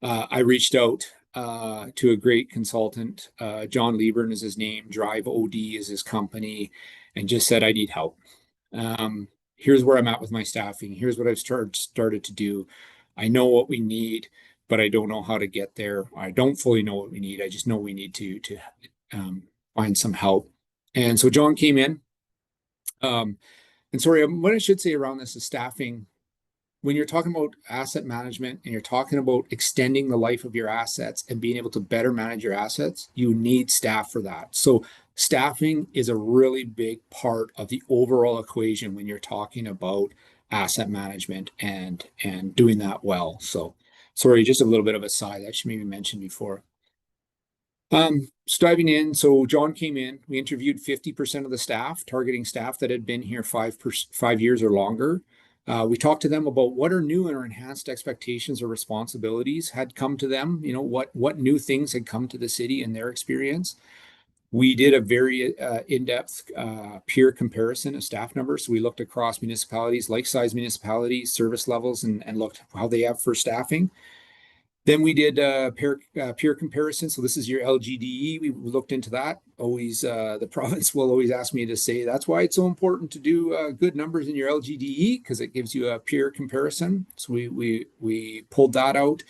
I reached out to a great consultant. John Liebern is his name. Drive OD is his company, and just said, I need help. Here's where I'm at with my staffing. Here's what I've started to do. I know what we need, but I don't know how to get there. I don't fully know what we need. I just know we need to find some help. And so John came in. And sorry, what I should say around this is staffing. When you're talking about asset management and you're talking about extending the life of your assets and being able to better manage your assets, you need staff for that. So staffing is a really big part of the overall equation when you're talking about asset management and doing that well. So sorry, just a little bit of a side that should maybe mention before. Diving in, so John came in. We interviewed 50% of the staff, targeting staff that had been here 5 years or longer. We talked to them about what are new and enhanced expectations or responsibilities had come to them. What new things had come to the city in their experience. We did a very in-depth peer comparison of staff numbers. So we looked across municipalities, like-sized municipalities, service levels, and looked how they have for staffing. Then we did peer comparison. So this is your LGDE. We looked into that. Always, the province will always ask me to say that's why it's so important to do good numbers in your LGDE, because it gives you a peer comparison. So we pulled that out.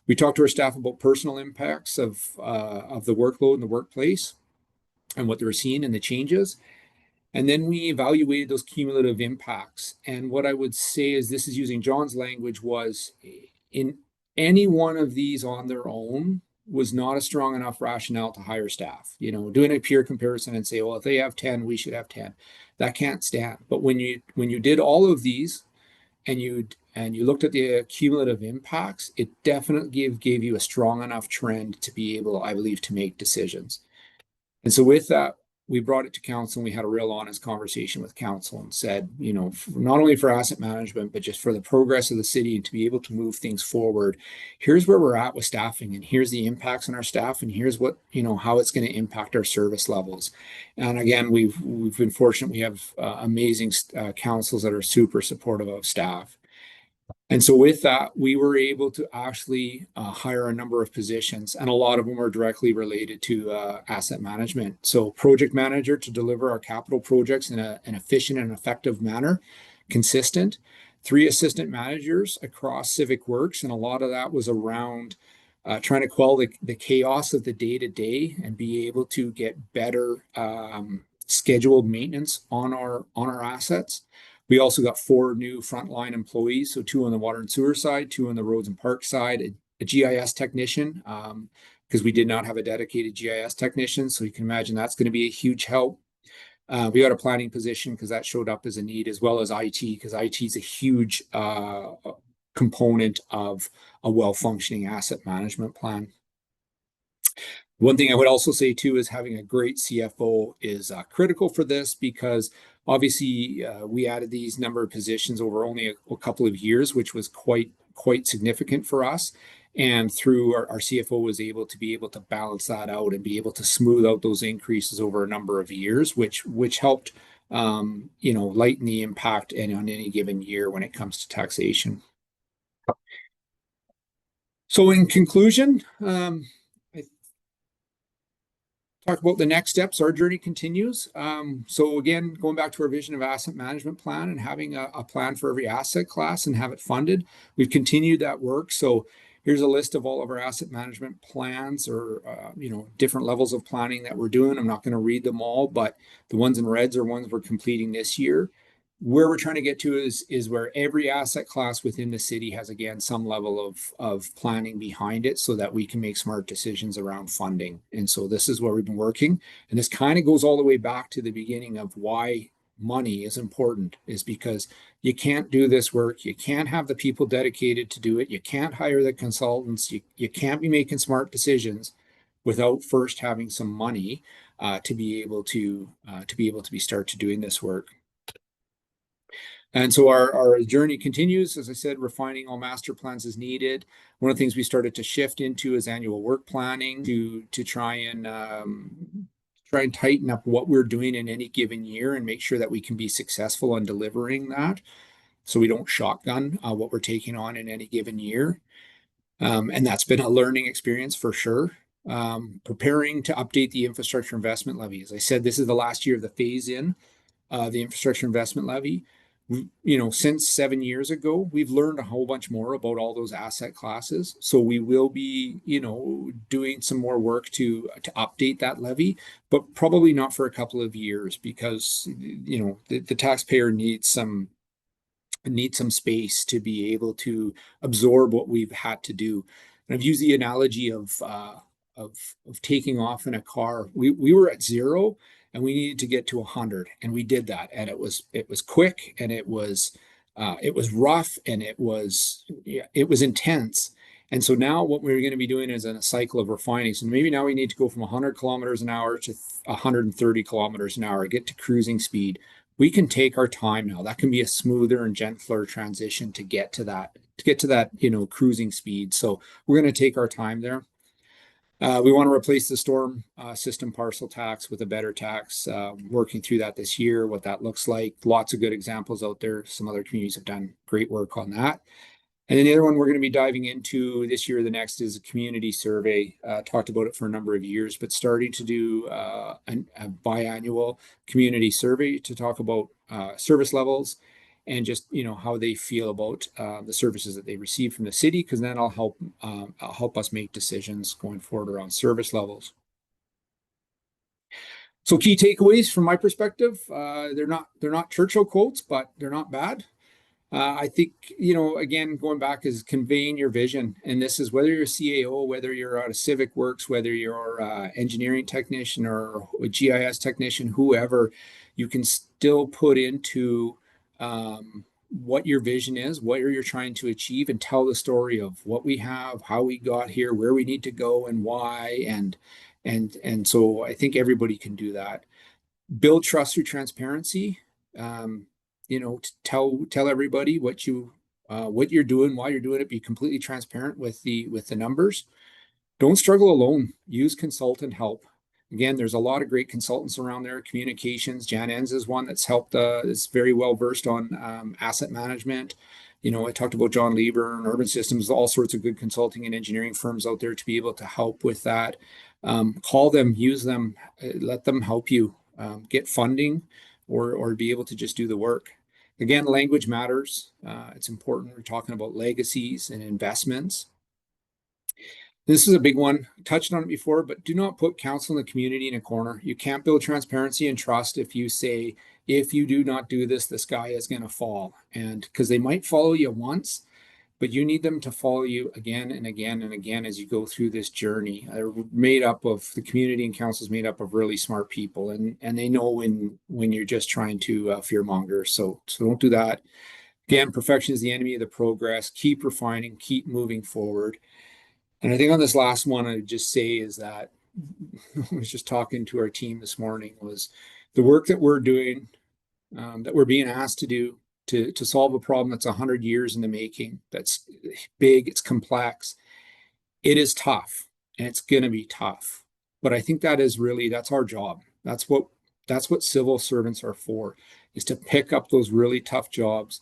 We talked to our staff about personal impacts of the workload in the workplace and what they were seeing and the changes. And then we evaluated those cumulative impacts. And what I would say is, this is using John's language, was in any one of these on their own was not a strong enough rationale to hire staff. Doing a peer comparison and say, well, if they have 10, we should have 10. That can't stand. But when you did all of these and you looked at the cumulative impacts, it definitely gave you a strong enough trend to be able, I believe, to make decisions. And so with that, we brought it to council, and we had a real honest conversation with council and said, not only for asset management, but just for the progress of the city and to be able to move things forward, here's where we're at with staffing, and here's the impacts on our staff, and here's what, how it's going to impact our service levels. And again, we've been fortunate. We have amazing councils that are super supportive of staff. And so with that, we were able to actually hire a number of positions, and a lot of them are directly related to asset management. So project manager to deliver our capital projects in an efficient and effective manner, consistent. 3 assistant managers across Civic Works, and a lot of that was around trying to quell the chaos of the day-to-day and be able to get better scheduled maintenance on our assets. We also got 4 new frontline employees, so 2 on the water and sewer side, 2 on the roads and park side, a GIS technician, because we did not have a dedicated GIS technician. So you can imagine that's going to be a huge help. We got a planning position because that showed up as a need, as well as IT, because IT is a huge component of a well-functioning asset management plan. One thing I would also say too is having a great CFO is critical for this, because obviously we added these number of positions over only a couple of years, which was quite significant for us. And through our CFO was able to balance that out and be able to smooth out those increases over a number of years, which helped lighten the impact on any given year when it comes to taxation. So in conclusion, Talk about the next steps. Our journey continues. So again, going back to our vision of asset management plan and having a plan for every asset class and have it funded. We've continued that work. So here's a list of all of our asset management plans or different levels of planning that we're doing. I'm not going to read them all, but the ones in reds are ones we're completing this year. Where we're trying to get to is where every asset class within the city has, again, some level of planning behind it so that we can make smart decisions around funding. And so this is where we've been working. And this kind of goes all the way back to the beginning of why money is important, is because you can't do this work. You can't have the people dedicated to do it. You can't hire the consultants. You can't be making smart decisions without first having some money to be able to start to doing this work. And so our journey continues. As I said, refining all master plans as needed. One of the things we started to shift into is annual work planning to try and tighten up what we're doing in any given year and make sure that we can be successful in delivering that, so we don't shotgun what we're taking on in any given year. And that's been a learning experience for sure. Preparing to update the infrastructure investment levy. As I said, this is the last year of the phase in the infrastructure investment levy. Since 7 years ago, we've learned a whole bunch more about all those asset classes. So we will be, doing some more work to update that levy, but probably not for a couple of years because, the taxpayer needs some space to be able to absorb what we've had to do. And I've used the analogy of taking off in a car. We were at 0 and we needed to get to 100, and we did that. And it was quick, and it was rough, and it was intense. And so now what we're going to be doing is in a cycle of refining. So maybe now we need to go from 100 kilometers an hour to 130 kilometers an hour, get to cruising speed. We can take our time now. That can be a smoother and gentler transition to get to that, cruising speed. So we're going to take our time there. We want to replace the storm system parcel tax with a better tax, working through that this year, what that looks like. Lots of good examples out there. Some other communities have done great work on that. And then the other one we're going to be diving into this year or the next is a community survey. Talked about it for a number of years, but starting to do a biannual community survey to talk about service levels and just how they feel about the services that they receive from the city, because then I'll help us make decisions going forward around service levels. So key takeaways from my perspective, they're not Churchill quotes, but they're not bad. I think, again, going back is conveying your vision. And this is whether you're a CAO, whether you're out of Civic Works, whether you're an engineering technician or a GIS technician, whoever, you can still put into what your vision is, what you're trying to achieve, and tell the story of what we have, how we got here, where we need to go, and why. And so I think everybody can do that. Build trust through transparency. Tell everybody what you're doing, why you're doing it. Be completely transparent with the numbers. Don't struggle alone. Use consultant help. Again, there's a lot of great consultants around there. Communications, Jan Enns is one that's helped, is very well versed on asset management. I talked about John Lieber and Urban Systems, all sorts of good consulting and engineering firms out there to be able to help with that. Call them, use them, let them help you get funding or be able to just do the work. Again, language matters. It's important. We're talking about legacies and investments. This is a big one. Touched on it before, but do not put council and the community in a corner. You can't build transparency and trust if you say, if you do not do this, the sky is going to fall. And because they might follow you once, but you need them to follow you again and again and again as you go through this journey. They're made up of, the community and council is made up of really smart people, and they know when you're just trying to fearmonger. So don't do that. Again, perfection is the enemy of the progress. Keep refining, keep moving forward. And I think on this last one, I would just say is that I was just talking to our team this morning, was the work that we're doing, that we're being asked to do to solve a problem that's 100 years in the making, that's big, it's complex, it is tough, and it's going to be tough. But I think that's our job. That's what civil servants are for, is to pick up those really tough jobs,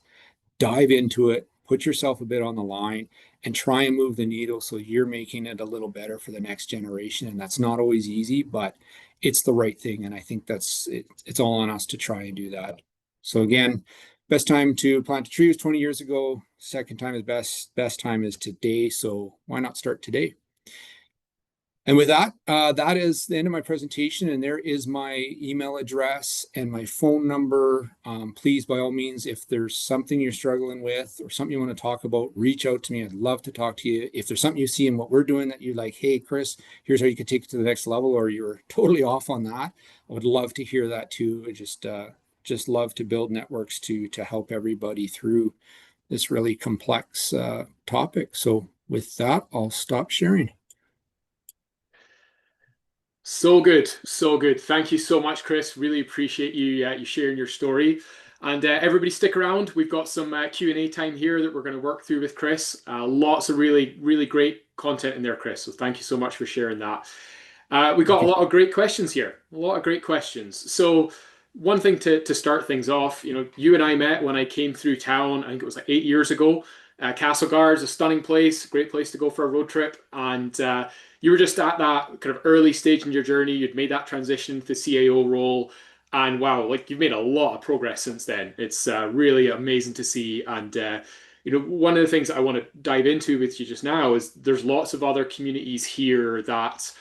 dive into it, put yourself a bit on the line and try and move the needle so you're making it a little better for the next generation. And that's not always easy, but it's the right thing. And I think that's it, it's all on us to try and do that. So again, best time to plant a tree was 20 years ago. Second time is best time is today. So why not start today? And with that, that is the end of my presentation. And there is my email address and my phone number. Please, by all means, if there's something you're struggling with or something you want to talk about, reach out to me. I'd love to talk to you. If there's something you see in what we're doing that you're like, hey, Chris, here's how you could take it to the next level, or you're totally off on that, I would love to hear that too. I just love to build networks to help everybody through this really complex topic. So with that, I'll stop sharing. So good, so good. Thank you so much, Chris. Really appreciate you sharing your story. And everybody stick around. We've got some Q&A time here that we're going to work through with Chris. Lots of really, really great content in there, Chris. So thank you so much for sharing that. We got a lot of great questions here. A lot of great questions. So one thing to start things off, you and I met when I came through town. I think it was like 8 years ago. Castlegar is a stunning place, great place to go for a road trip. And you were just at that kind of early stage in your journey. You'd made that transition to the CAO role. And wow, like you've made a lot of progress since then. It's really amazing to see. And one of the things that I want to dive into with you just now is there's lots of other communities here that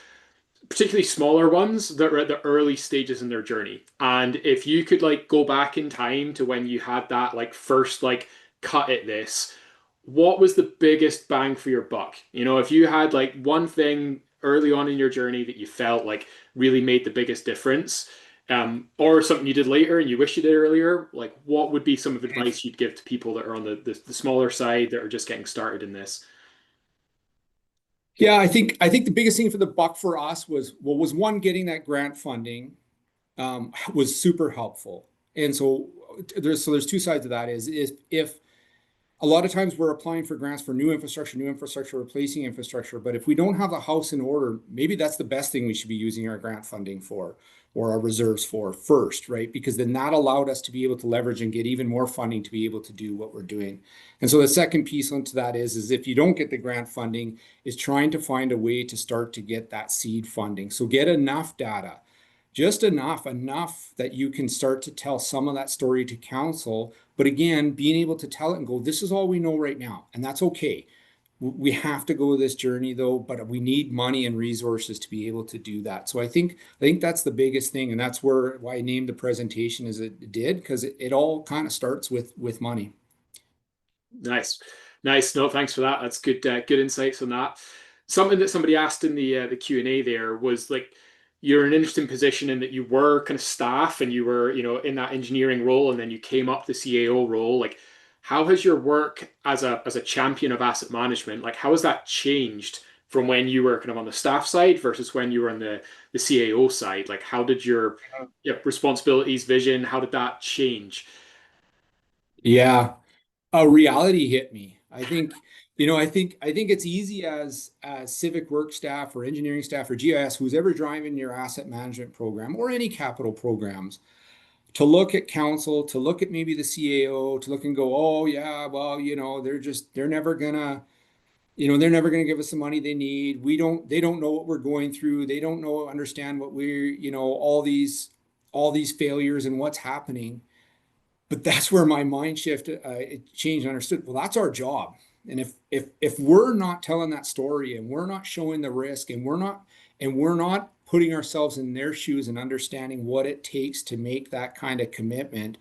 particularly smaller ones that are at the early stages in their journey. And if you could like go back in time to when you had that like first like cut at this, what was the biggest bang for your buck? If you had like one thing early on in your journey that you felt like really made the biggest difference, or something you did later and you wish you did earlier, like what would be some of advice you'd give to people that are on the smaller side that are just getting started in this? Yeah, I think the biggest thing for the buck for us was one, getting that grant funding was super helpful. And so there's two sides of that is if a lot of times we're applying for grants for new infrastructure, replacing infrastructure. But if we don't have the house in order, maybe that's the best thing we should be using our grant funding for or our reserves for first, right? Because then that allowed us to be able to leverage and get even more funding to be able to do what we're doing. And so the second piece onto that is if you don't get the grant funding, is trying to find a way to start to get that seed funding. So get enough data, just enough that you can start to tell some of that story to council. But again, being able to tell it and go, this is all we know right now, and that's okay. We have to go this journey though, but we need money and resources to be able to do that. So I think that's the biggest thing, and that's why I named the presentation as it did, because it all kind of starts with money. Nice, nice. No, thanks for that. That's good insights on that. Something that somebody asked in the Q&A there was like you're in an interesting position in that you were kind of staff and you were in that engineering role and then you came up the CAO role. Like, how has your work as a champion of asset management, like how has that changed from when you were kind of on the staff side versus when you were on the CAO side? Like, how did your responsibilities, vision, how did that change? Yeah, a reality hit me. I think it's easy as civic work staff or engineering staff or GIS, who's ever driving your asset management program or any capital programs, to look at council, to look at maybe the CAO, to look and go, oh yeah, well, they're never gonna give us the money they need. They don't know what we're going through. They don't understand what all these failures and what's happening. But that's where my mind shift it changed and understood. Well, that's our job. And if we're not telling that story and we're not showing the risk and we're not putting ourselves in their shoes and understanding what it takes to make that kind of commitment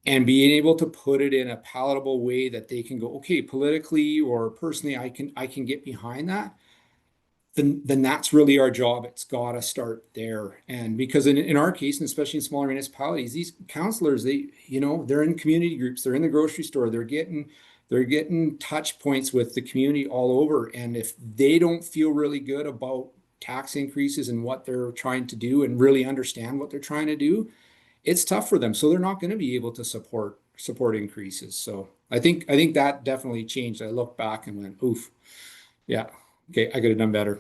and being able to put it in a palatable way that they can go, okay, politically or personally, I can get behind that, then that's really our job. It's got to start there. And because in our case, and especially in smaller municipalities, these counselors, they're in community groups, they're in the grocery store, they're getting touch points with the community all over. And if they don't feel really good about tax increases and what they're trying to do and really understand what they're trying to do, it's tough for them. So they're not going to be able to support increases. So I think that definitely changed. I look back and went, oof, yeah, okay, I could have done better.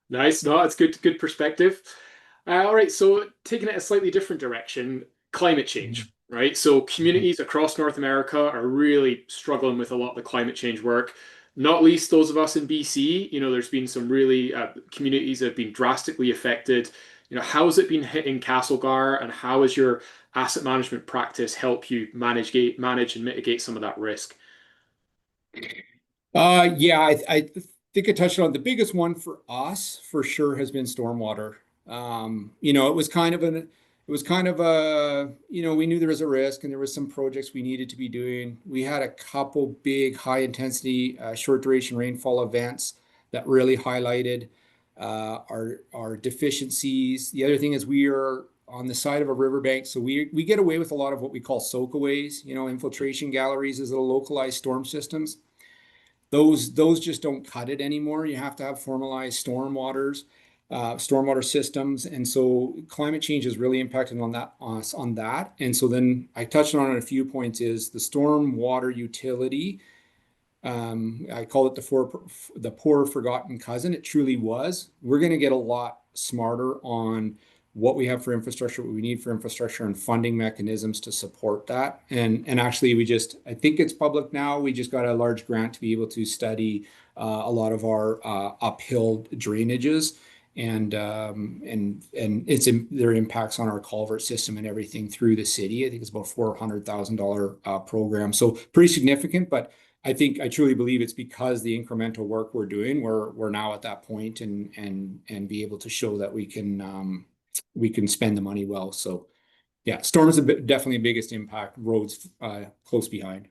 Nice. No, it's good perspective. All right, so taking it a slightly different direction, climate change. right? So communities across North America are really struggling with a lot of the climate change work, not least those of us in BC. There's been some really communities that have been drastically affected. How has it been hitting Castlegar, and how has your asset management practice help you manage and mitigate some of that risk? Yeah, I think I touched on the biggest one for us for sure has been stormwater. It was kind of a, we knew there was a risk and there was some projects we needed to be doing. We had a couple big high intensity, short duration rainfall events that really highlighted our deficiencies. The other thing is we are on the side of a riverbank, so we get away with a lot of what we call soakaways, infiltration galleries as little localized storm systems. Those just don't cut it anymore. You have to have formalized stormwater systems, and so climate change is really impacting on that. And so then I touched on it a few points is the stormwater utility. I call it the poor forgotten cousin. It truly was. We're going to get a lot smarter on what we have for infrastructure, what we need for infrastructure, and funding mechanisms to support that. And actually, I think it's public now. We just got a large grant to be able to study a lot of our uphill drainages and their impacts on our culvert system and everything through the city. I think it's about $400,000 program, so pretty significant. But I truly believe it's because the incremental work we're doing, we're now at that point and be able to show that we can spend the money well. So yeah, storms are definitely the biggest impact. Roads close behind.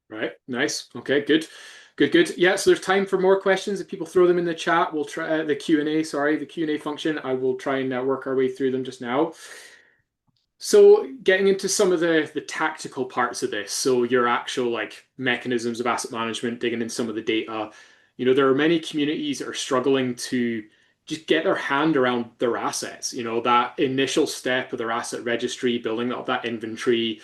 Right. Nice. Okay. Good. Good. Good. Yeah. So there's time for more questions. If people throw them in the chat, we'll try the Q&A. Sorry, the Q&A function. I will try and work our way through them just now. So getting into some of the tactical parts of this, so your actual mechanisms of asset management, digging in some of the data, there are many communities that are struggling to just get their hand around their assets, that initial step of their asset registry, building up that inventory.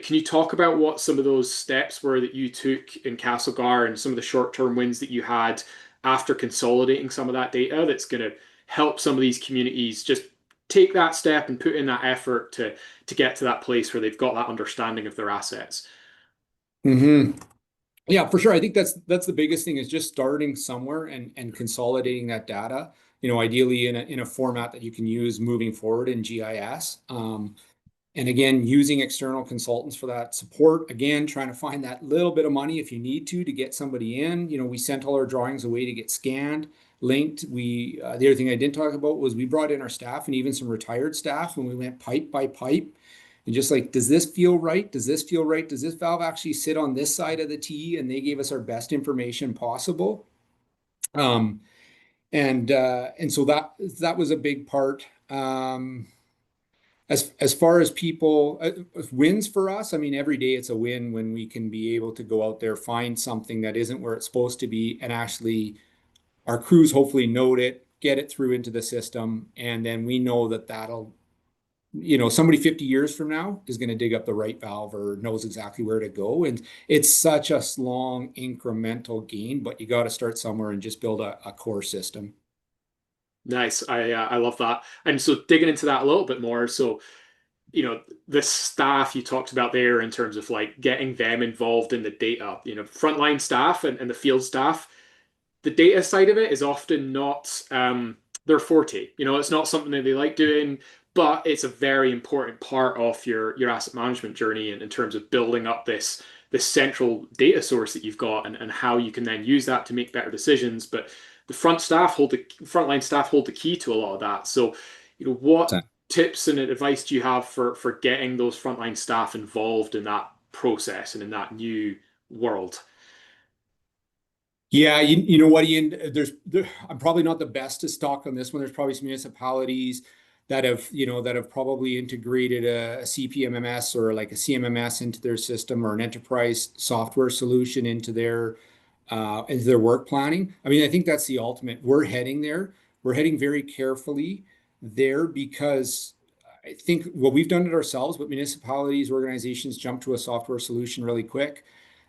Can you talk about what some of those steps were that you took in Castlegar and some of the short-term wins that you had after consolidating some of that data that's going to help some of these communities just take that step and put in that effort to get to that place where they've got that understanding of their assets? Mm-hmm. Yeah, for sure. I think that's the biggest thing is just starting somewhere and consolidating that data, ideally in a format that you can use moving forward in GIS. And again, using external consultants for that support. Again, trying to find that little bit of money if you need to get somebody in. We sent all our drawings away to get scanned, linked. The other thing I didn't talk about was we brought in our staff and even some retired staff when we went pipe by pipe. And just like, does this feel right? Does this feel right? Does this valve actually sit on this side of the T? And they gave us our best information possible. And so that was a big part. As far as people wins for us, I mean, every day it's a win when we can be able to go out there, find something that isn't where it's supposed to be, and actually our crews hopefully note it, get it through into the system, and then we know that that'll, somebody 50 years from now is going to dig up the right valve or knows exactly where to go. And it's such a long incremental gain, but you got to start somewhere and just build a core system. Nice. I love that. And so digging into that a little bit more. So, the staff you talked about there in terms of getting them involved in the data, frontline staff and the field staff, the data side of it is often not their forte. It's not something that they like doing, but it's a very important part of your asset management journey in terms of building up this central data source that you've got and how you can then use that to make better decisions. But the frontline staff hold the key to a lot of that. So, what tips and advice do you have for getting those frontline staff involved in that process and in that new world? Yeah, you know what, Ian, I'm probably not the best to talk on this one. There's probably some municipalities that have probably integrated a CPMMS or like a CMMS into their system or an enterprise software solution into their work planning. I mean, I think that's the ultimate. We're heading there. We're heading very carefully there because I think what we've done it ourselves, but municipalities, organizations jump to a software solution really quick.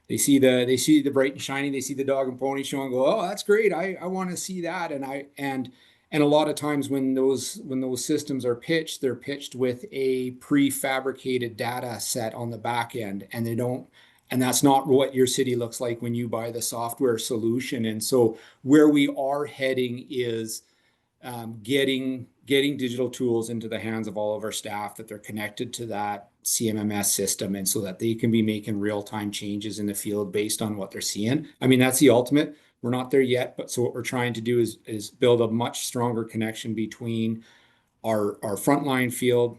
They see the bright and shiny, they see the dog and pony show and go, oh, that's great. I want to see that. And a lot of times when those systems are pitched, they're pitched with a prefabricated data set on the back end, and they don't, and that's not what your city looks like when you buy the software solution. And so where we are heading is getting digital tools into the hands of all of our staff, that they're connected to that CMMS system, and so that they can be making real-time changes in the field based on what they're seeing. I mean, that's the ultimate. We're not there yet, but so what we're trying to do is build a much stronger connection between our frontline field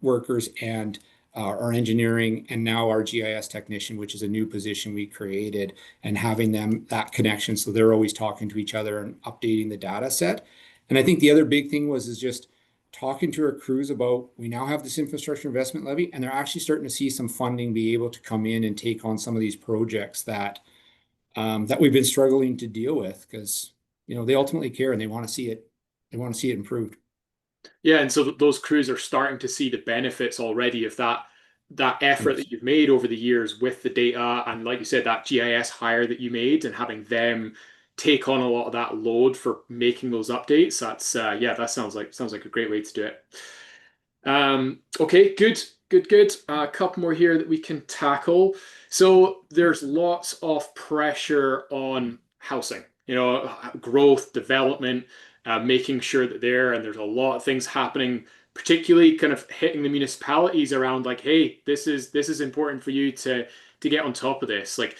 workers and our engineering, and now our GIS technician, which is a new position we created, and having them that connection so they're always talking to each other and updating the data set. And I think the other big thing is just talking to our crews about, we now have this infrastructure investment levy, and they're actually starting to see some funding be able to come in and take on some of these projects that we've been struggling to deal with, because they ultimately care and they want to see it improved. Yeah, and so those crews are starting to see the benefits already of that effort Yes. that you've made over the years with the data, and like you said, that GIS hire that you made, and having them take on a lot of that load for making those updates. That's yeah, that sounds like a great way to do it. Okay, good. A couple more here that we can tackle. So there's lots of pressure on housing, growth, development, making sure that and there's a lot of things happening, particularly kind of hitting the municipalities around like, hey, this is important for you to get on top of this. Like,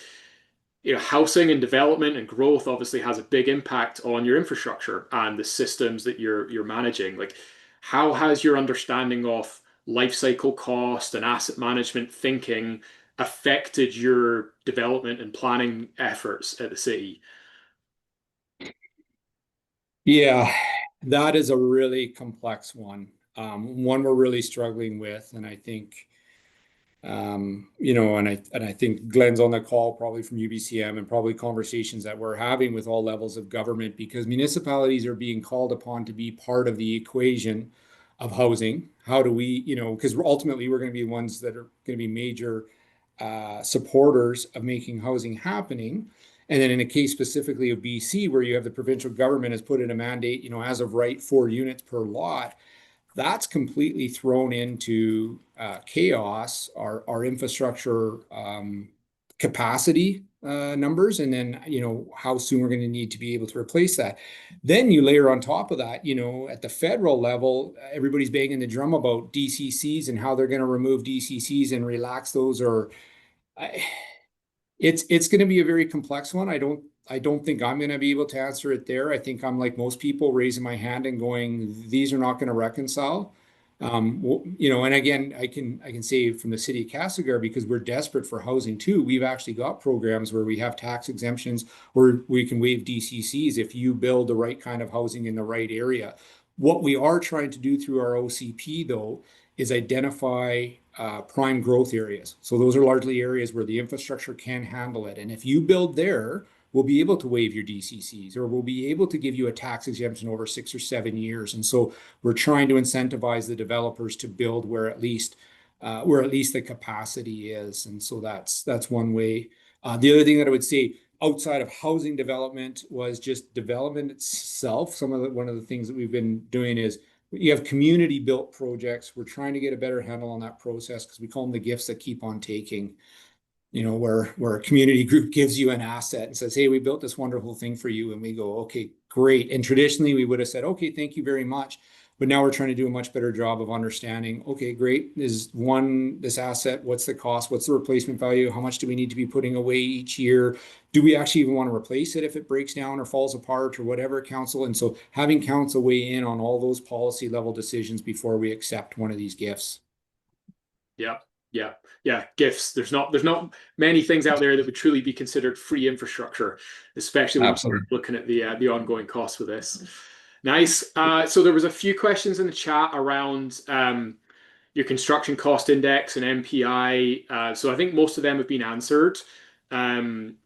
housing and development and growth obviously has a big impact on your infrastructure and the systems that you're managing. Like, how has your understanding of life cycle cost and asset management thinking affected your development and planning efforts at the city? Yeah, that is a really complex one. One we're really struggling with, and I think and I think Glenn's on the call probably from UBCM, and probably conversations that we're having with all levels of government, because municipalities are being called upon to be part of the equation of housing. How do we, because ultimately we're going to be the ones that are going to be major supporters of making housing happening. And then in a case specifically of BC, where you have the provincial government has put in a mandate, as of right, 4 units per lot, that's completely thrown into chaos, our infrastructure capacity numbers, and then how soon we're going to need to be able to replace that. Then you layer on top of that, at the federal level, everybody's banging the drum about DCCs and how they're going to remove DCCs and relax those, or it's going to be a very complex one. I don't think I'm going to be able to answer it there. I think I'm like most people, raising my hand and going, these are not going to reconcile. And again, I can say from the city of Castlegar, because we're desperate for housing too. We've actually got programs where we have tax exemptions, or we can waive DCCs if you build the right kind of housing in the right area. What we are trying to do through our OCP, though, is identify prime growth areas. So those are largely areas where the infrastructure can handle it. And if you build there, we'll be able to waive your DCCs, or we'll be able to give you a tax exemption over 6 or 7 years. And so we're trying to incentivize the developers to build where at least the capacity is. And so that's one way. The other thing that I would say outside of housing development was just development itself. One of the things that we've been doing is, you have community built projects. We're trying to get a better handle on that process, because we call them the gifts that keep on taking. Where a community group gives you an asset and says, hey, we built this wonderful thing for you. And we go, okay, great. And traditionally we would have said, okay, thank you very much. But now we're trying to do a much better job of understanding, okay, great. This asset, what's the cost? What's the replacement value? How much do we need to be putting away each year? Do we actually even want to replace it if it breaks down or falls apart or whatever, council? And so having council weigh in on all those policy level decisions before we accept one of these gifts. Yeah, yeah. Gifts. There's not many things out there that would truly be considered free infrastructure, especially when you're Absolutely. looking at the ongoing costs for this. Nice. So there was a few questions in the chat around your construction cost index and MPI. So I think most of them have been answered. Um,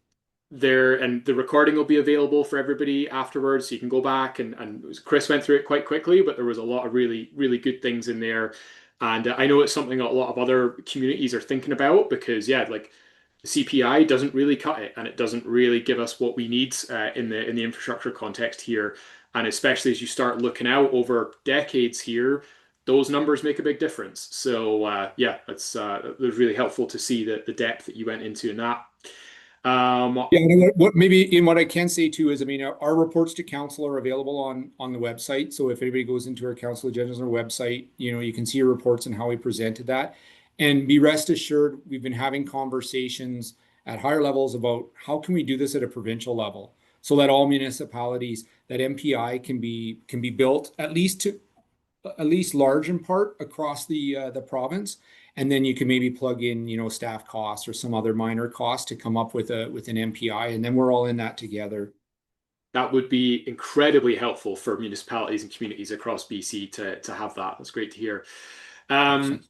and the recording will be available for everybody afterwards, so you can go back and Chris went through it quite quickly, but there was a lot of really, really good things in there. And I know it's something a lot of other communities are thinking about, because yeah, like CPI doesn't really cut it, and it doesn't really give us what we need in the infrastructure context here. And especially as you start looking out over decades here, those numbers make a big difference. So yeah, it was really helpful to see the depth that you went into in that. Yeah, and what maybe in what I can say too is, I mean, our reports to council are available on the website. So if anybody goes into our council agendas on our website, you can see our reports and how we presented that. And be rest assured, we've been having conversations at higher levels about how can we do this at a provincial level so that all municipalities, that MPI can be built at least large in part across the province. And then you can maybe plug in, staff costs or some other minor costs to come up with an MPI, and then we're all in that together. That would be incredibly helpful for municipalities and communities across BC to have that. That's great to hear. Um, Excellent.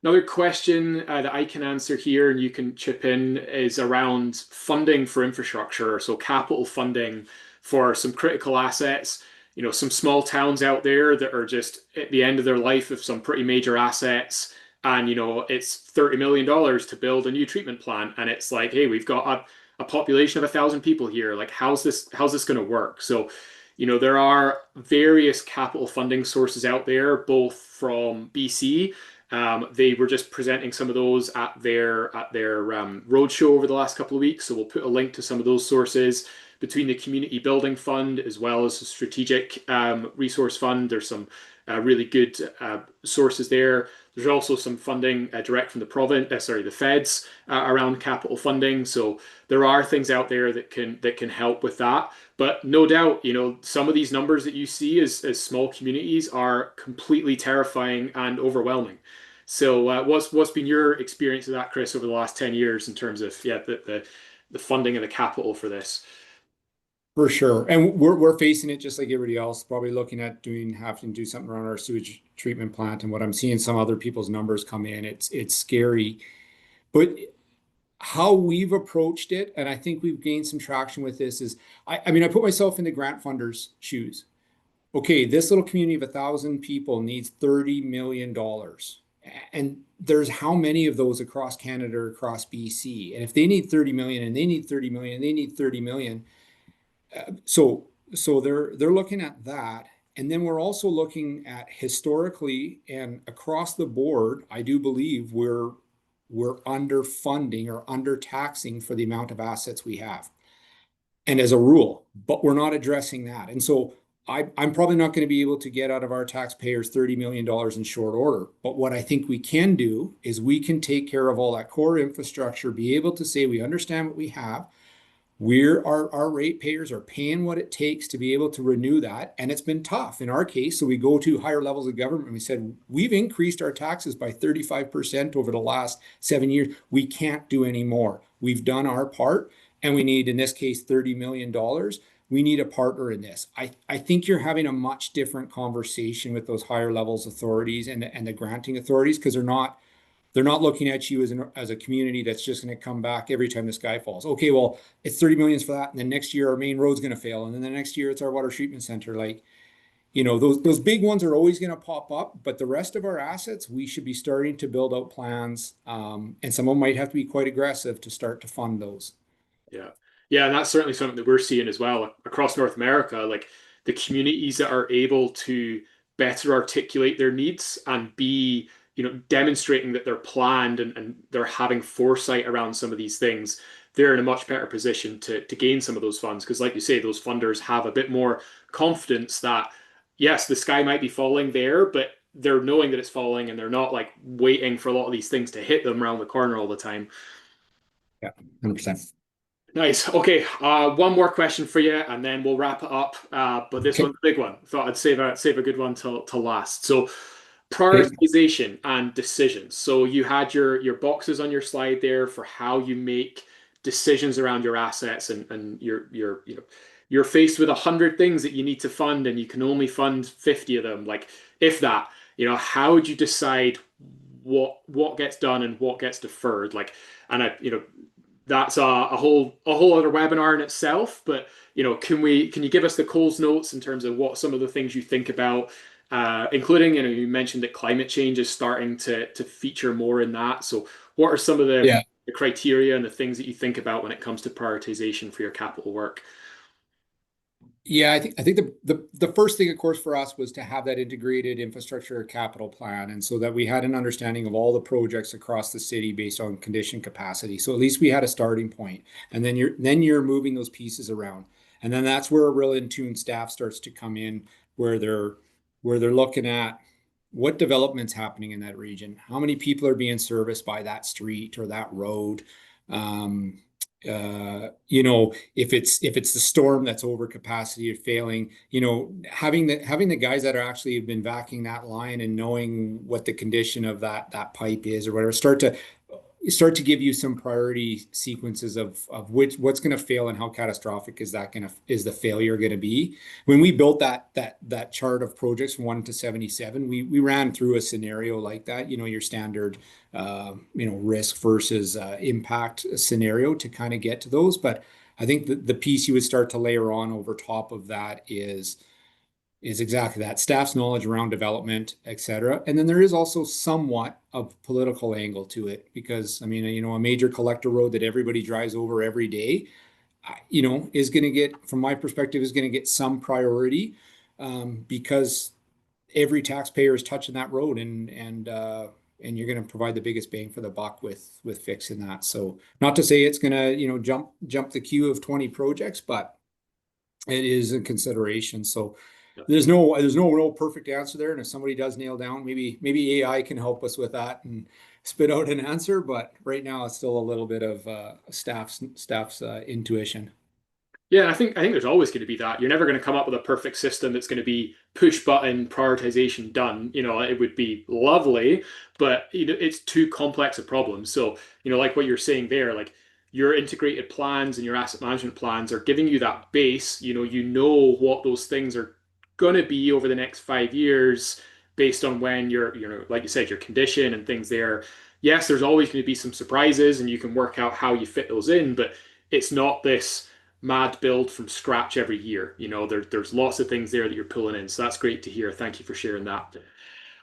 Another question that I can answer here, and you can chip in, is around funding for infrastructure. So capital funding for some critical assets. Some small towns out there that are just at the end of their life of some pretty major assets, and it's $30 million to build a new treatment plant, and it's like, hey, we've got a population of 1,000 people here. Like, how's this going to work? So, there are various capital funding sources out there, both from BC. They were just presenting some of those at their roadshow over the last couple of weeks. So we'll put a link to some of those sources between the Community Building Fund as well as the Strategic Resource Fund. There's some really good sources there. There's also some funding direct from the the feds around capital funding. So there are things out there that can help with that. But no doubt, some of these numbers that you see as small communities are completely terrifying and overwhelming. So what's been your experience of that, Chris, over the last 10 years in terms of the funding and the capital for this? For sure. And we're facing it just like everybody else, probably looking at having to do something around our sewage treatment plant. And what I'm seeing some other people's numbers come in, it's scary. But how we've approached it, and I think we've gained some traction with this, is I mean, I put myself in the grant funders' shoes. Okay, this little community of 1,000 people needs $30 million. And there's how many of those across Canada or across BC? And if they need 30 million and they need 30 million and they need 30 million, so they're looking at that. And then we're also looking at historically and across the board, I do believe we're underfunding or undertaxing for the amount of assets we have. And as a rule, but we're not addressing that. And so I'm probably not going to be able to get out of our taxpayers $30 million in short order. But what I think we can do is we can take care of all that core infrastructure, be able to say we understand what we have. Our ratepayers are paying what it takes to be able to renew that. And it's been tough in our case. So we go to higher levels of government. We said, we've increased our taxes by 35% over the last 7 years. We can't do any more. We've done our part. And we need, in this case, $30 million. We need a partner in this. I think you're having a much different conversation with those higher levels authorities and the granting authorities, because they're not looking at you as a community that's just going to come back every time the sky falls. Okay, well, it's 30 million for that. And then next year our main road's going to fail. And then the next year it's our water treatment center. Like, those big ones are always going to pop up, but the rest of our assets, we should be starting to build out plans. And some of them might have to be quite aggressive to start to fund those. Yeah. Yeah, and that's certainly something that we're seeing as well across North America. Like, the communities that are able to better articulate their needs and be, demonstrating that they're planned and they're having foresight around some of these things, they're in a much better position to gain some of those funds. Because like you say, those funders have a bit more confidence that, yes, the sky might be falling there, but they're knowing that it's falling and they're not like waiting for a lot of these things to hit them around the corner all the time. Yeah, 100%. Nice. Okay. One more question for you, and then we'll wrap it up. But this Okay. one's a big one. Thought I'd save a good one to last. So, Okay. prioritization and decisions. So you had your boxes on your slide there for how you make decisions around your assets, and you're faced with 100 things that you need to fund, and you can only fund 50 of them. Like, if that, how would you decide what gets done and what gets deferred? Like, and that's a whole other webinar in itself. But can you give us the Coles notes in terms of what some of the things you think about, including you mentioned that climate change is starting to feature more in that. So what are some of the Yeah. the criteria and the things that you think about when it comes to prioritization for your capital work? Yeah, I think the first thing, of course, for us was to have that integrated infrastructure capital plan, and so that we had an understanding of all the projects across the city based on condition capacity. So at least we had a starting point, and then you're moving those pieces around, and then that's where a real in-tune staff starts to come in, where they're looking at what development's happening in that region, how many people are being serviced by that street or that road. Um, if it's the storm that's over capacity or failing, having the guys that are actually have been backing that line and knowing what the condition of that pipe is or whatever, start to give you some priority sequences of what's going to fail and how catastrophic is the failure going to be. When we built that chart of projects from 1 to 77, we ran through a scenario like that, your standard risk versus impact scenario to kind of get to those. But I think the piece you would start to layer on over top of that is exactly that staff's knowledge around development, et cetera. And then there is also somewhat of political angle to it because, I mean, a major collector road that everybody drives over every day, is going to get, from my perspective, is going to get some priority because every taxpayer is touching that road and you're going to provide the biggest bang for the buck with fixing that. So not to say it's going to, jump the queue of 20 projects, but it is a consideration. So there's no real perfect answer there. And if somebody does nail down, maybe AI can help us with that and spit out an answer. But right now it's still a little bit of staff's intuition. Yeah, I think there's always going to be that. You're never going to come up with a perfect system that's going to be push button prioritization done. It would be lovely, but it's too complex a problem. So, like what you're saying there, like your integrated plans and your asset management plans are giving you that base. You know what those things are going to be over the next 5 years based on when like you said, your condition and things there. Yes, there's always going to be some surprises and you can work out how you fit those in, but it's not this mad build from scratch every year. There's lots of things there that you're pulling in. So that's great to hear. Thank you for sharing that.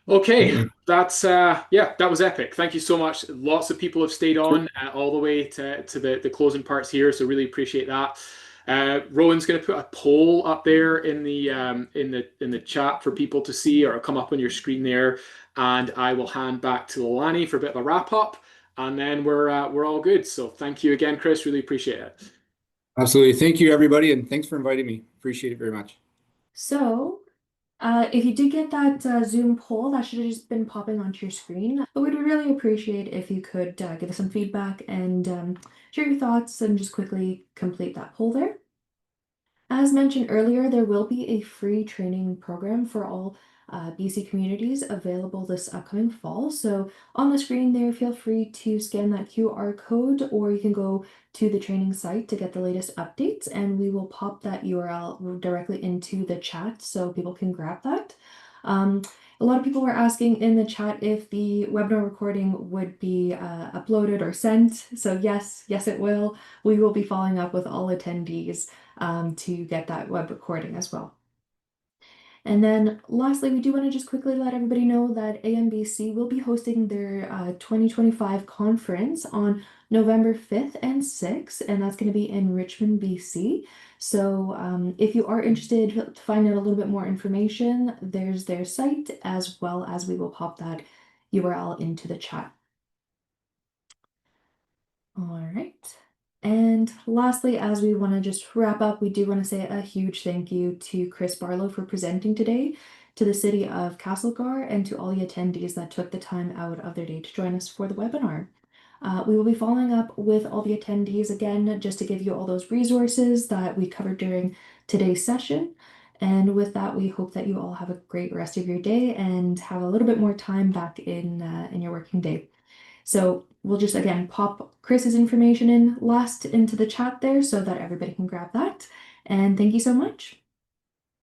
Okay, Certainly. that's yeah, that was epic. Thank you so much. Lots of people have stayed Sure. on all the way to the closing parts here, so really appreciate that. Rowan's going to put a poll up there in the chat for people to see, or come up on your screen there, and I will hand back to Lani for a bit of a wrap up, and then we're all good. So thank you again, Chris. Really appreciate it. Absolutely. Thank you, everybody. And thanks for inviting me. Appreciate it very much. So, if you did get that Zoom poll, that should have just been popping onto your screen. But we'd really appreciate if you could give us some feedback and share your thoughts and just quickly complete that poll there. As mentioned earlier, there will be a free training program for all BC communities available this upcoming fall. So on the screen there, feel free to scan that QR code, or you can go to the training site to get the latest updates, and we will pop that URL directly into the chat so people can grab that. A lot of people were asking in the chat if the webinar recording would be uploaded or sent. So yes, it will. We will be following up with all attendees to get that web recording as well. And then lastly, we do want to just quickly let everybody know that AMBC will be hosting their 2025 conference on November 5th and 6th, and that's going to be in Richmond, BC. So if you are interested to find out a little bit more information, there's their site, as well as we will pop that URL into the chat. All right. And lastly, as we want to just wrap up, we do want to say a huge thank you to Chris Barlow for presenting today, to the City of Castlegar, and to all the attendees that took the time out of their day to join us for the webinar. We will be following up with all the attendees again, just to give you all those resources that we covered during today's session. And with that, we hope that you all have a great rest of your day and have a little bit more time back in your working day. So we'll just again pop Chris's information in last into the chat there so that everybody can grab that. And thank you so much.